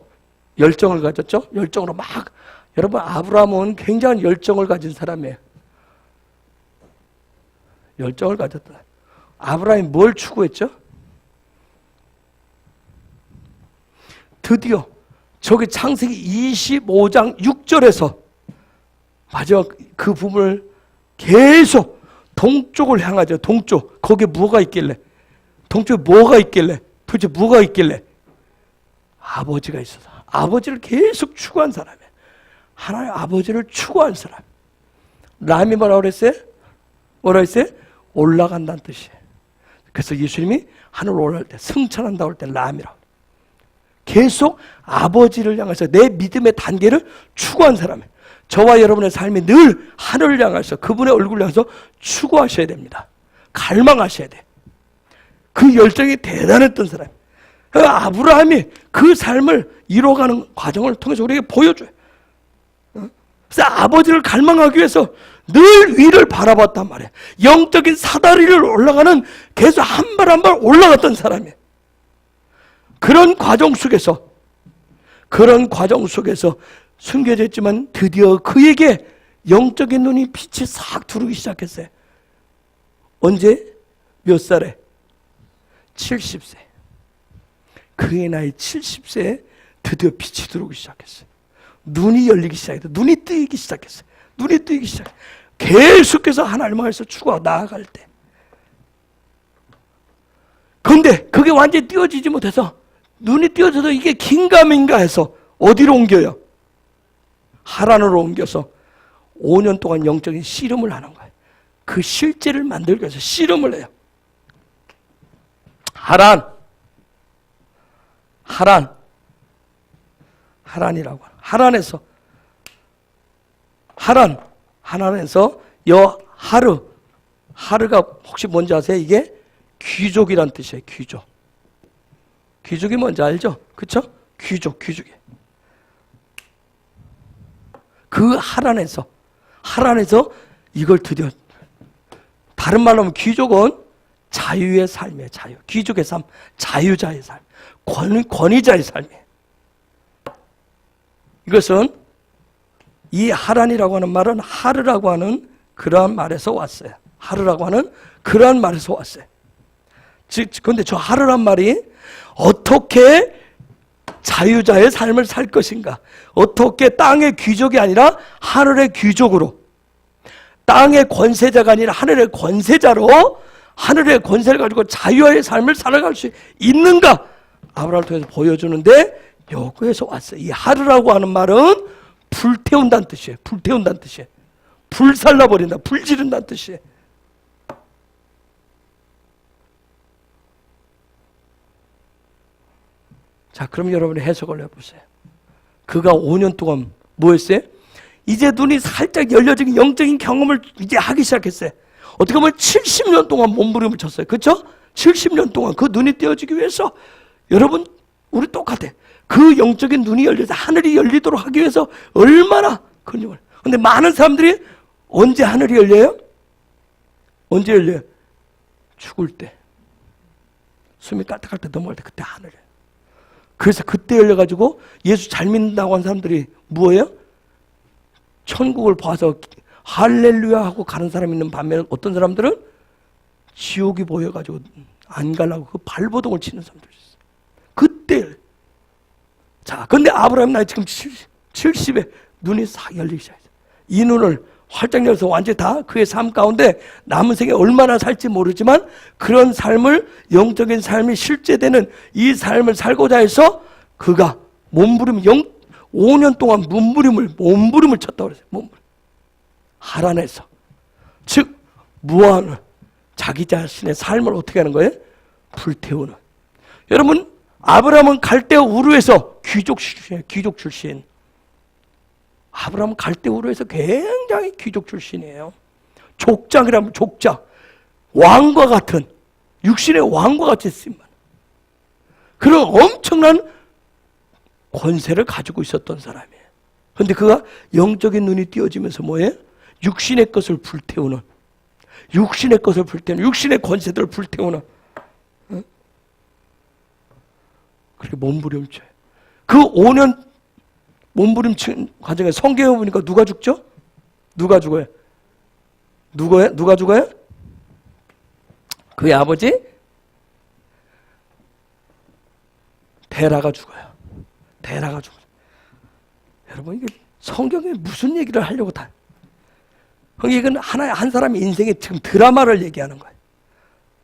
Speaker 4: 열정을 가졌죠? 열정으로 막, 여러분, 아브라함은 굉장한 열정을 가진 사람이에요. 열정을 가졌다. 아브라함이 뭘 추구했죠? 드디어 저기 창세기 25장 6절에서 마지막 그 부분을 계속 동쪽을 향하죠. 동쪽. 거기에 뭐가 있길래? 동쪽에 뭐가 있길래? 도대체 뭐가 있길래? 아버지가 있어서. 아버지를 계속 추구한 사람이에요. 하나님 아버지를 추구한 사람. 람이 뭐라고 그랬어요? 뭐라고 했어요? 올라간다는 뜻이에요. 그래서 예수님이 하늘로 올라갈 때 승천한다고 할 때 람이라고. 계속 아버지를 향해서 내 믿음의 단계를 추구한 사람이에요. 저와 여러분의 삶이 늘 하늘을 향해서 그분의 얼굴을 향해서 추구하셔야 됩니다. 갈망하셔야 돼. 그 열정이 대단했던 사람. 아브라함이 그 삶을 이뤄가는 과정을 통해서 우리에게 보여줘요. 그래서 아버지를 갈망하기 위해서 늘 위를 바라봤단 말이에요. 영적인 사다리를 올라가는 계속 한 발 한 발 올라갔던 사람이에요. 그런 과정 속에서 숨겨져 있지만 드디어 그에게 영적인 눈이 빛이 싹 들어오기 시작했어요. 언제? 몇 살에? 70세. 그의 나이 70세에 드디어 빛이 들어오기 시작했어요. 눈이 열리기 시작했어요. 눈이 뜨이기 시작했어요. 계속해서 하나님을 위해서 추구하고 나아갈 때. 그런데 그게 완전히 띄어지지 못해서 눈이 띄어져도 이게 긴가민가 해서 어디로 옮겨요? 하란으로 옮겨서 5년 동안 영적인 씨름을 하는 거예요. 그 실제를 만들기 위해서 씨름을 해요. 하란이라고 하란에서 하르가 혹시 뭔지 아세요? 이게 귀족이란 뜻이에요. 귀족이 뭔지 알죠? 그쵸? 귀족이. 그 하란에서 이걸 드디어, 다른 말로 하면 귀족은 자유의 삶이에요. 자유. 귀족의 삶, 자유자의 삶, 권위자의 삶이에요. 이것은 이 하란이라고 하는 말은 하르라고 하는 그러한 말에서 왔어요. 그런데 저 하르란 말이 어떻게 자유자의 삶을 살 것인가, 어떻게 땅의 귀족이 아니라 하늘의 귀족으로, 땅의 권세자가 아니라 하늘의 권세자로 하늘의 권세를 가지고 자유의 삶을 살아갈 수 있는가, 아브라함을 통해서 보여주는데 여기에서 왔어요. 이 하르라고 하는 말은 불태운다는 뜻이에요. 불살라버린다, 불지른다는 뜻이에요. 자, 그럼 여러분이 해석을 해보세요. 그가 5년 동안 뭐 했어요? 이제 눈이 살짝 열려진 영적인 경험을 이제 하기 시작했어요. 어떻게 보면 70년 동안 몸부림을 쳤어요. 그렇죠? 70년 동안 그 눈이 띄어지기 위해서, 여러분, 우리 똑같아. 그 영적인 눈이 열려서 하늘이 열리도록 하기 위해서 얼마나 근육을. 근데 많은 사람들이 언제 하늘이 열려요? 언제 열려요? 죽을 때. 숨이 깔딱깔 때 넘어갈 때 그때 하늘이에요. 그래서 그때 열려가지고 예수 잘 믿는다고 하는 사람들이 뭐예요? 천국을 봐서 할렐루야 하고 가는 사람이 있는 반면에 어떤 사람들은 지옥이 보여가지고 안 가려고 그 발버둥을 치는 사람들이 있어요. 그때 자, 근데 아브라함 나이 지금 70에 눈이 싹 열리기 시작했어요. 이 눈을 활짝 열어서 완전히 다 그의 삶 가운데 남은 생에 얼마나 살지 모르지만 그런 삶을, 영적인 삶이 실제되는 이 삶을 살고자 해서 그가 5년 동안 몸부림을 쳤다고 그랬어요. 몸부림. 하란에서. 즉, 무한 자기 자신의 삶을 어떻게 하는 거예요? 불태우는. 여러분, 아브라함은 갈대아 우르에서 귀족 출신. 아브라함은 갈대아 우르에서 굉장히 귀족 출신이에요. 족장이라면 족장. 왕과 같은, 육신의 왕과 같이 쓰임. 그런 엄청난 권세를 가지고 있었던 사람이에요. 그런데 그가 영적인 눈이 띄어지면서 뭐예요? 육신의 것을 불태우는, 육신의 권세들을 불태우는, 그렇게 몸부림쳐요. 그 5년 몸부림친 과정에 성경에 보니까 누가 죽죠? 누가 죽어요? 누가 죽어요? 그의 아버지 데라가 죽어요. 데라가 죽어요. 여러분, 이게 성경에 무슨 얘기를 하려고 다. 이건 한 사람의 인생의 지금 드라마를 얘기하는 거예요.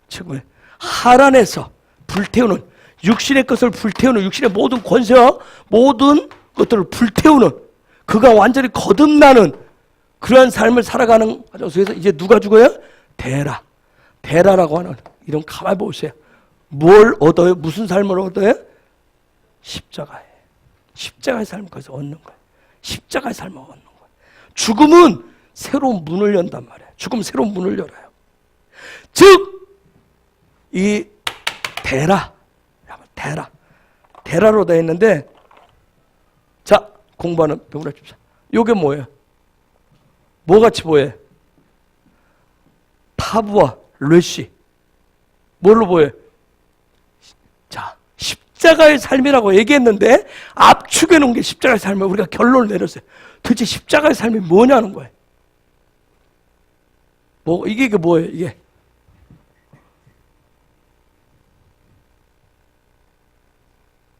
Speaker 4: 지금 하란에서 불태우는, 육신의 것을 불태우는, 육신의 모든 권세와 모든 것들을 불태우는, 그가 완전히 거듭나는 그러한 삶을 살아가는 과정 속에서 이제 누가 죽어요? 데라라고 하는 이런, 가만히 보세요. 뭘 얻어요? 무슨 삶을 얻어요? 십자가의 삶을 거기서 얻는 거예요. 십자가의 삶을 얻는 거예요. 죽음은 새로운 문을 연단 말이에요. 죽음은 새로운 문을 열어요. 즉, 이 데라로 되어 있는데, 자, 공부하는 배우라 줍시다. 요게 뭐예요? 뭐같이 보여요? 타브와 르시. 뭘로 보여요? 자, 십자가의 삶이라고 얘기했는데 압축해 놓은 게 십자가의 삶을 우리가 결론을 내렸어요. 도대체 십자가의 삶이 뭐냐는 거예요. 이게 뭐예요? 이게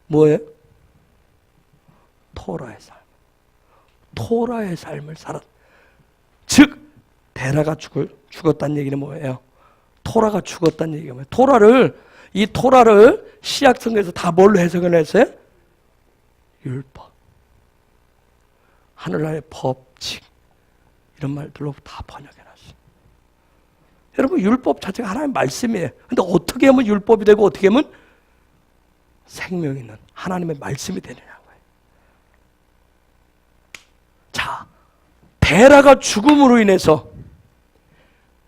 Speaker 4: 뭐예요? 토라의 삶을 살았. 즉, 데라가 죽었다는 얘기는 뭐예요? 토라가 죽었다는 얘기가 뭐예요? 이 토라를 시약성에서 다 뭘로 해석을 했어요? 율법, 하늘나라의 법칙, 이런 말들로 다 번역해놨어요. 여러분, 율법 자체가 하나님의 말씀이에요. 근데 어떻게 하면 율법이 되고 어떻게 하면 생명 있는 하나님의 말씀이 되느냐는 거예요. 자, 데라가 죽음으로 인해서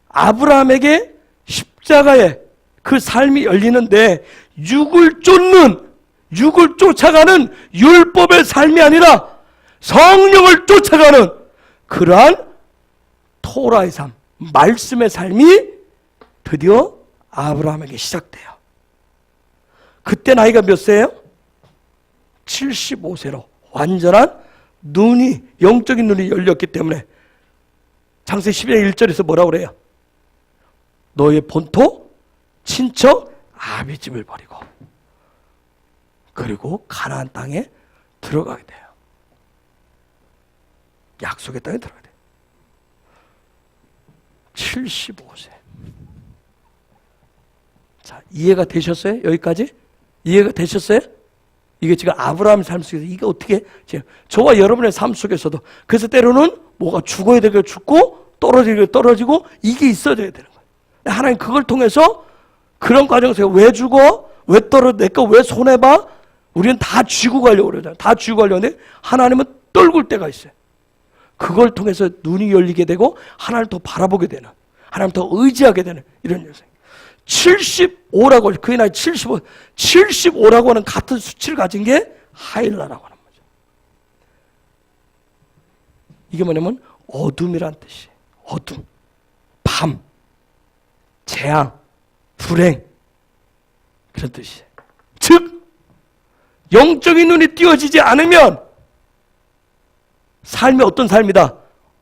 Speaker 4: 아브라함에게 십자가의 그 삶이 열리는데, 육을 쫓아가는 율법의 삶이 아니라 성령을 쫓아가는 그러한 토라의 삶, 말씀의 삶이 드디어 아브라함에게 시작돼요. 그때 나이가 몇 세예요? 75세로 완전한 영적인 눈이 열렸기 때문에 창세기 11장 1절에서 뭐라고 그래요? 너의 본토, 친척, 아비 집을 버리고 그리고 가나안 땅에 들어가게 돼요. 약속의 땅에 들어가게 돼요. 75세. 자, 이해가 되셨어요? 여기까지? 이해가 되셨어요? 이게 지금 아브라함의 삶 속에서 이게 어떻게, 저와 여러분의 삶 속에서도, 그래서 때로는 뭐가 죽어야 되게 죽고 떨어지고 이게 있어져야 되는 거예요. 하나님 그걸 통해서 그런 과정에서 왜 죽어? 왜 떨어져? 내거 왜 손해봐? 우리는 다 쥐고 가려고 그러잖아요. 다 쥐고 가려는데 하나님은 떨굴 때가 있어요. 그걸 통해서 눈이 열리게 되고 하나님을 더 바라보게 되는, 하나님을 더 의지하게 되는 이런 인생. 75라고, 그의 나이 75라고 하는 같은 수치를 가진 게 하일라라고 하는 거죠. 이게 뭐냐면 어둠이란 뜻이에요. 어둠, 밤, 재앙, 불행, 그런 뜻이에요. 즉, 영적인 눈이 띄어지지 않으면 삶이 어떤 삶이다?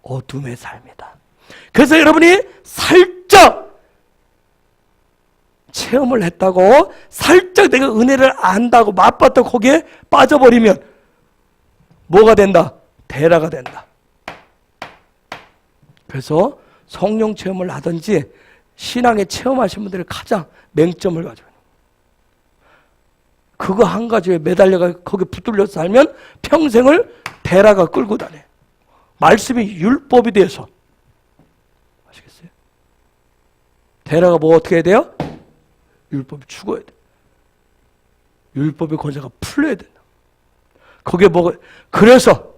Speaker 4: 어둠의 삶이다. 그래서 여러분이 살짝 체험을 했다고, 살짝 내가 은혜를 안다고 맛봤다고 거기에 빠져버리면 뭐가 된다? 대라가 된다. 그래서 성령 체험을 하든지 신앙에 체험하신 분들이 가장 맹점을 가지고 있는 거예요. 그거 한 가지에 매달려가 거기 붙들려서 살면 평생을 대라가 끌고 다녀요. 말씀이 율법이 돼서. 아시겠어요? 대라가 뭐 어떻게 해야 돼요? 율법이 죽어야 돼. 율법의 권세가 풀려야 된다. 거기에 뭐가, 그래서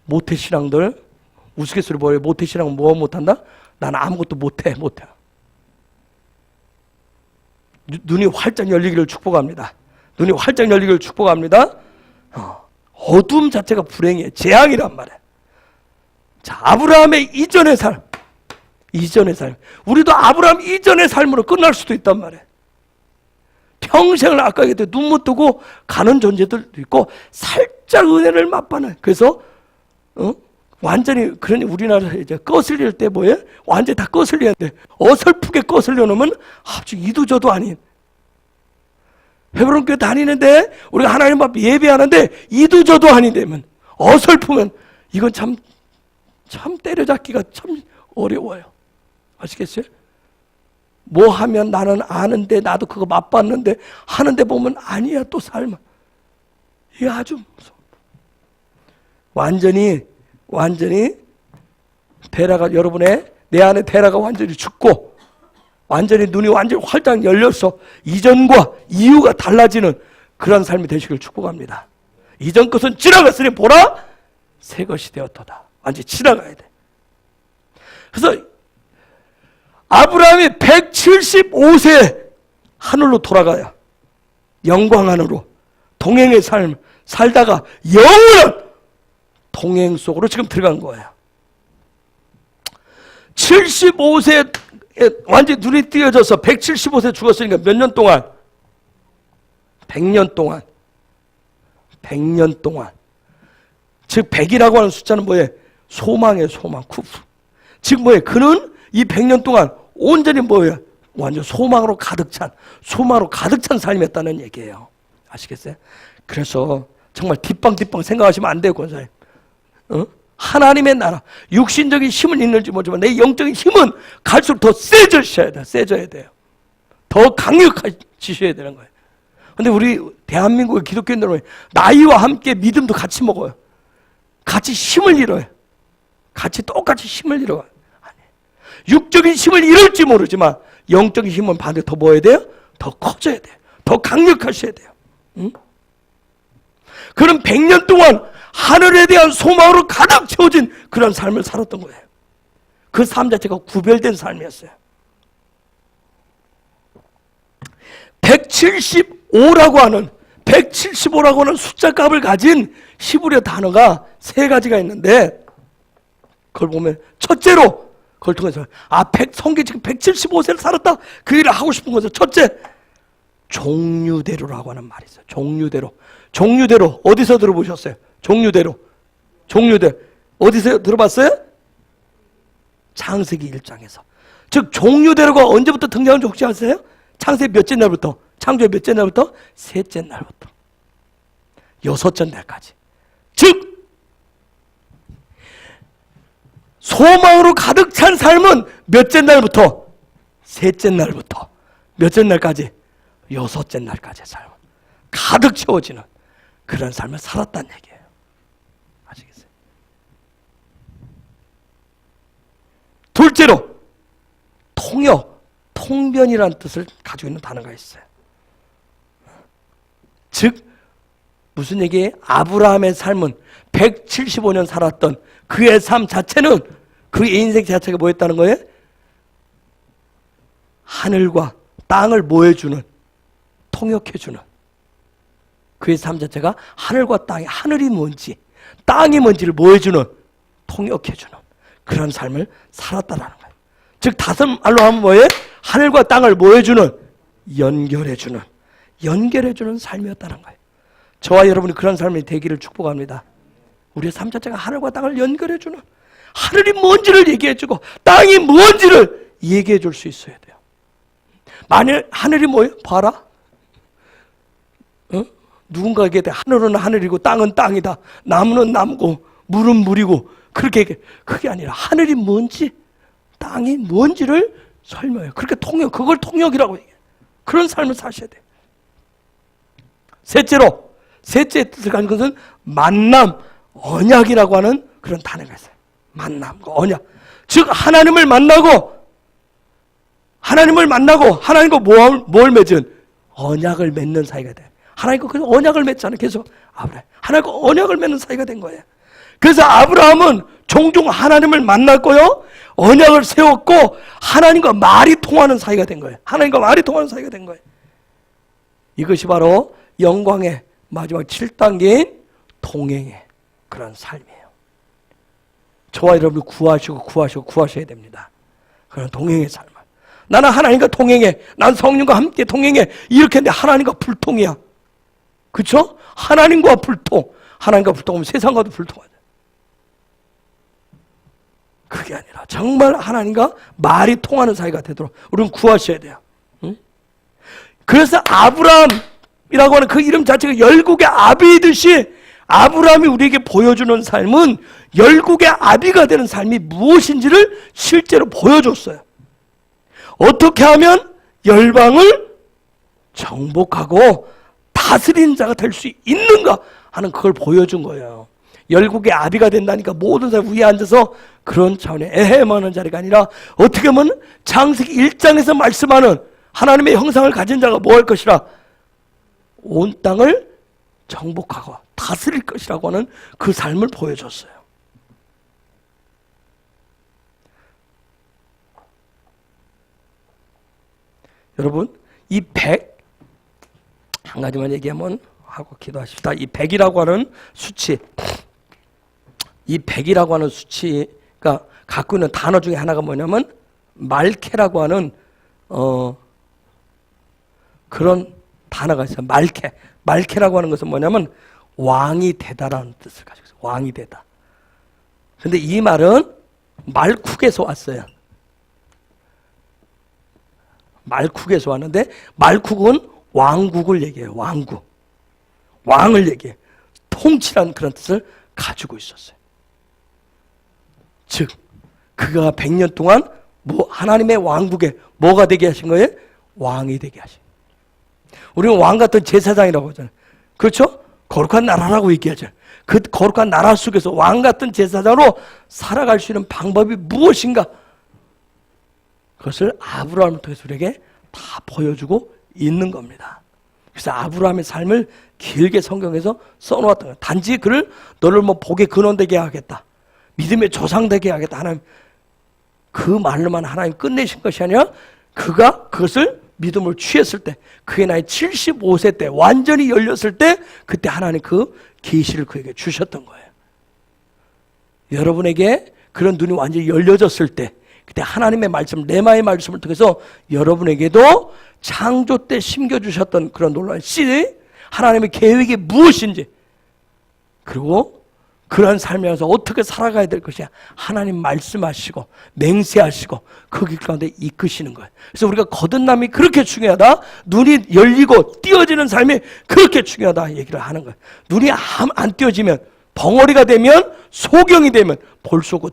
Speaker 4: 모태신앙들 우스갯소리 뭐예요? 모태신앙은 뭐 못한다? 나는 아무것도 못해. 눈이 활짝 열리기를 축복합니다. 눈이 활짝 열리기를 축복합니다. 어둠 자체가 불행이에요. 재앙이란 말이에요. 자, 아브라함의 이전의 삶. 우리도 아브라함 이전의 삶으로 끝날 수도 있단 말이에요. 평생을 아까 얘기했듯이 눈 못 뜨고 가는 존재들도 있고, 살짝 은혜를 맛보는. 그래서 완전히, 그러니 우리나라 이제 거슬릴 때 뭐예요? 완전히 다 거슬려야 돼. 어설프게 거슬려 놓으면 아주 이도저도 아닌. 헤브론 교회 다니는데 우리가 하나님 앞에 예배하는데 이도저도 아닌 되면, 어설프면 이건 참 때려잡기가 참 어려워요. 아시겠어요? 뭐 하면 나는 아는데, 나도 그거 맛봤는데 하는데 보면 아니야 또 삶은. 이게 아주 무서워. 완전히 대라가, 여러분의 내 안에 대라가 완전히 죽고 완전히 눈이 완전히 활짝 열려서 이전과 이후가 달라지는 그런 삶이 되시길 축복합니다. 이전 것은 지나갔으니 보라 새 것이 되었도다. 완전히 지나가야 돼. 그래서 아브라함이 175세 하늘로 돌아가요. 영광 안으로 동행의 삶 살다가 영원한 동행 속으로 지금 들어간 거예요. 75세에 완전히 눈이 띄어져서 175세 죽었으니까 몇 년 동안? 100년 동안. 100년 동안. 즉 100이라고 하는 숫자는 뭐예요? 소망이에요. 소망. 즉 뭐예요? 그는 이 100년 동안 온전히 뭐예요? 완전 소망으로 가득 찬 삶이었다는 얘기예요. 아시겠어요? 그래서 정말 뒷방 생각하시면 안 돼요, 권사님. 하나님의 나라, 육신적인 힘은 있는지 모르지만 내 영적인 힘은 갈수록 더 세져야 돼요. 더 강력해지셔야 되는 거예요. 근데 우리 대한민국의 기독교인들은 나이와 함께 믿음도 같이 먹어요. 같이 힘을 잃어요. 똑같이 힘을 잃어요. 육적인 힘을 잃을지 모르지만 영적인 힘은 반드시 더 뭐 해야 돼요? 더 커져야 돼요. 더 강력하셔야 돼요. 그럼 100년 동안 하늘에 대한 소망으로 가득 채워진 그런 삶을 살았던 거예요. 그 삶 자체가 구별된 삶이었어요. 175라고 하는 숫자 값을 가진 히브리어 단어가 세 가지가 있는데, 그걸 보면 첫째로 그걸 통해서 성경이 지금 175세를 살았다 그 일을 하고 싶은 것은, 첫째, 종류대로라고 하는 말이 있어요. 종류대로 어디서 들어보셨어요? 종류대로 어디서 들어봤어요? 창세기 1장에서. 즉 종류대로가 언제부터 등장한지 혹시 아세요? 창세기 몇째 날부터? 창조의 몇째 날부터? 셋째 날부터 여섯째 날까지. 즉 소망으로 가득 찬 삶은 몇째 날부터? 셋째 날부터 몇째 날까지? 여섯째 날까지의 삶은 가득 채워지는 그런 삶을 살았다는 얘기예요. 아시겠어요? 둘째로 통변이라는 뜻을 가지고 있는 단어가 있어요. 즉 무슨 얘기예요? 아브라함의 삶은 175년 살았던 그의 삶 자체는, 그의 인생 자체가 뭐였다는 거예요? 하늘과 땅을 뭐 해주는, 통역해주는, 그의 삶 자체가 하늘과 땅이, 하늘이 뭔지 땅이 뭔지를 뭐 해주는, 통역해주는 그런 삶을 살았다라는 거예요. 즉 다섯 말로 하면 뭐예요? 하늘과 땅을 뭐 해주는, 연결해주는 삶이었다는 거예요. 저와 여러분이 그런 삶이 되기를 축복합니다. 우리의 삶 자체가 하늘과 땅을 연결해주는, 하늘이 뭔지를 얘기해주고 땅이 뭔지를 얘기해줄 수 있어야 돼요. 만일 하늘이 뭐예요? 봐라. 누군가 얘기해. 하늘은 하늘이고 땅은 땅이다. 나무는 나무고 물은 물이고, 그렇게 그게 아니라 하늘이 뭔지 땅이 뭔지를 설명해요. 그렇게 그걸 통역이라고 얘기해요. 그런 삶을 사셔야 돼요. 셋째 뜻을 가진 것은 만남, 언약이라고 하는 그런 단어가 있어요. 만남, 언약. 즉 하나님을 만나고 하나님과 뭘 맺은? 언약을 맺는 사이가 돼요. 하나님과 그 언약을 맺잖아요. 계속 아브라함. 하나님과 언약을 맺는 사이가 된 거예요. 그래서 아브라함은 종종 하나님을 만났고요, 언약을 세웠고, 하나님과 말이 통하는 사이가 된 거예요. 하나님과 말이 통하는 사이가 된 거예요. 이것이 바로 영광의 마지막 7단계인 동행의 그런 삶이에요. 저와 여러분이 구하셔야 됩니다. 그런 동행의 삶을. 나는 하나님과 동행해. 난 성령과 함께 동행해. 이렇게 했는데 하나님과 불통이야. 그렇죠? 하나님과 불통하면 세상과도 불통하죠. 그게 아니라 정말 하나님과 말이 통하는 사이가 되도록 우리는 구하셔야 돼요. 응? 그래서 아브라함이라고 하는 그 이름 자체가 열국의 아비이듯이, 아브라함이 우리에게 보여주는 삶은 열국의 아비가 되는 삶이 무엇인지를 실제로 보여줬어요. 어떻게 하면 열방을 정복하고 다스리는 자가 될 수 있는가 하는 그걸 보여준 거예요. 열국의 아비가 된다니까 모든 사람 위에 앉아서 그런 차원의 에헤마는 자리가 아니라, 어떻게 보면 창세기 1장에서 말씀하는 하나님의 형상을 가진 자가 뭐 할 것이라? 온 땅을 정복하고 다스릴 것이라고 하는 그 삶을 보여줬어요. 여러분, 이 100, 한 가지만 얘기하면 하고 기도하십시다. 이 100이라고 하는 수치, 이 100이라고 하는 수치가 갖고 있는 단어 중에 하나가 뭐냐면 말케라고 하는 그런 단어가 있어요. 말케라고 하는 것은 뭐냐면 왕이 되다라는 뜻을 가지고 있어요. 왕이 되다. 그런데 이 말은 말쿡에서 왔어요. 말쿡에서 왔는데, 말쿡은 왕국을 얘기해요. 왕을 얘기해요. 통치라는 그런 뜻을 가지고 있었어요. 즉 그가 100년 동안 하나님의 왕국에 뭐가 되게 하신 거예요? 왕이 되게 하신 거예요. 우리는 왕 같은 제사장이라고 하잖아요. 그렇죠? 거룩한 나라라고 얘기하죠. 그 거룩한 나라 속에서 왕 같은 제사장으로 살아갈 수 있는 방법이 무엇인가? 그것을 아브라함을 통해서 우리에게 다 보여주고 있는 겁니다. 그래서 아브라함의 삶을 길게 성경에서 써놓았던 거예요. 단지 그를 너를 복의 근원 되게 하겠다, 믿음의 조상 되게 하겠다, 하나님 그 말로만 하나님 끝내신 것이 아니라, 그가 그것을 믿음을 취했을 때, 그의 나이 75세 때 완전히 열렸을 때, 그때 하나님 그 계시를 그에게 주셨던 거예요. 여러분에게 그런 눈이 완전히 열려졌을 때, 그때 하나님의 말씀, 레마의 말씀을 통해서 여러분에게도 창조 때 심겨주셨던 그런 놀라운 씨, 하나님의 계획이 무엇인지, 그리고 그러한 삶에서 어떻게 살아가야 될 것이야, 하나님 말씀하시고 맹세하시고 그 길 가운데 이끄시는 거예요. 그래서 우리가 거듭남이 그렇게 중요하다, 눈이 열리고 띄어지는 삶이 그렇게 중요하다 얘기를 하는 거예요. 눈이 안 띄어지면, 벙어리가 되면, 소경이 되면 볼 수 없고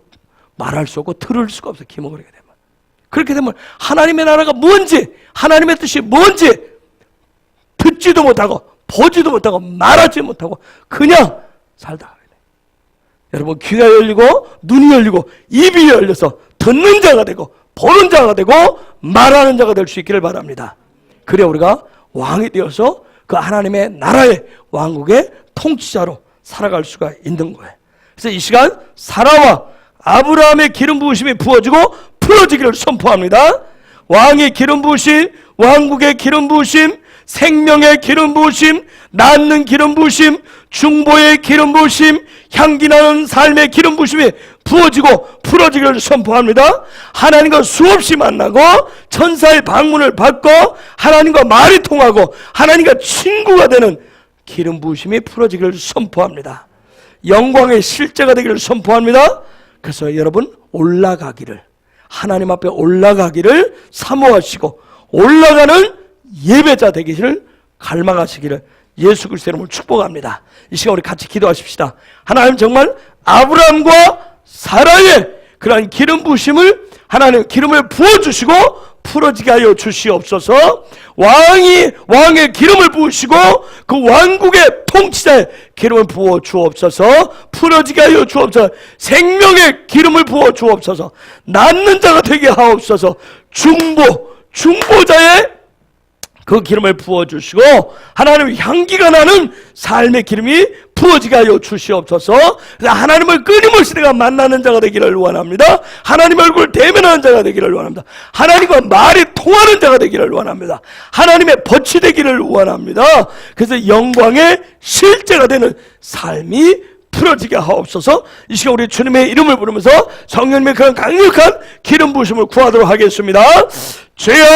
Speaker 4: 말할 수 없고 들을 수가 없어요. 기머거리가 되면. 그렇게 되면 하나님의 나라가 뭔지, 하나님의 뜻이 뭔지 듣지도 못하고 보지도 못하고 말하지 못하고 그냥 살다 가게 돼요. 여러분, 귀가 열리고 눈이 열리고 입이 열려서 듣는 자가 되고 보는 자가 되고 말하는 자가 될 수 있기를 바랍니다. 그래야 우리가 왕이 되어서 그 하나님의 나라의 왕국의 통치자로 살아갈 수가 있는 거예요. 그래서 이 시간 사라와 아브라함의 기름 부으심이 부어지고 풀어지기를 선포합니다. 왕의 기름 부으심, 왕국의 기름 부으심, 생명의 기름 부으심, 낫는 기름 부으심, 중보의 기름 부으심, 향기나는 삶의 기름 부으심이 부어지고 풀어지기를 선포합니다. 하나님과 수없이 만나고 천사의 방문을 받고 하나님과 말이 통하고 하나님과 친구가 되는 기름 부으심이 풀어지기를 선포합니다. 영광의 실제가 되기를 선포합니다. 그래서 여러분 올라가기를, 하나님 앞에 올라가기를 사모하시고 올라가는 예배자 되기를 갈망하시기를 예수 그리스도의 이름으로 축복합니다. 이 시간 우리 같이 기도하십시다. 하나님 정말 아브라함과 사라의 그러한 기름 부으심을 하나님 기름을 부어주시고 풀어지게 하여 주시옵소서. 왕의 기름을 부으시고 그 왕국의 통치자의 기름을 부어 주옵소서. 풀어지게 하여 주옵소서. 생명의 기름을 부어 주옵소서. 낫는 자가 되게 하옵소서. 중보자의 그 기름을 부어주시고 하나님의 향기가 나는 삶의 기름이 부어지게 하여 주시옵소서. 하나님을 끊임없이 내가 만나는 자가 되기를 원합니다. 하나님 얼굴을 대면하는 자가 되기를 원합니다. 하나님과 말이 통하는 자가 되기를 원합니다. 하나님의 벗이 되기를 원합니다. 그래서 영광의 실제가 되는 삶이 풀어지게 하옵소서. 이 시간 우리 주님의 이름을 부르면서 성령님의 그런 강력한 기름 부으심을 구하도록 하겠습니다. 주여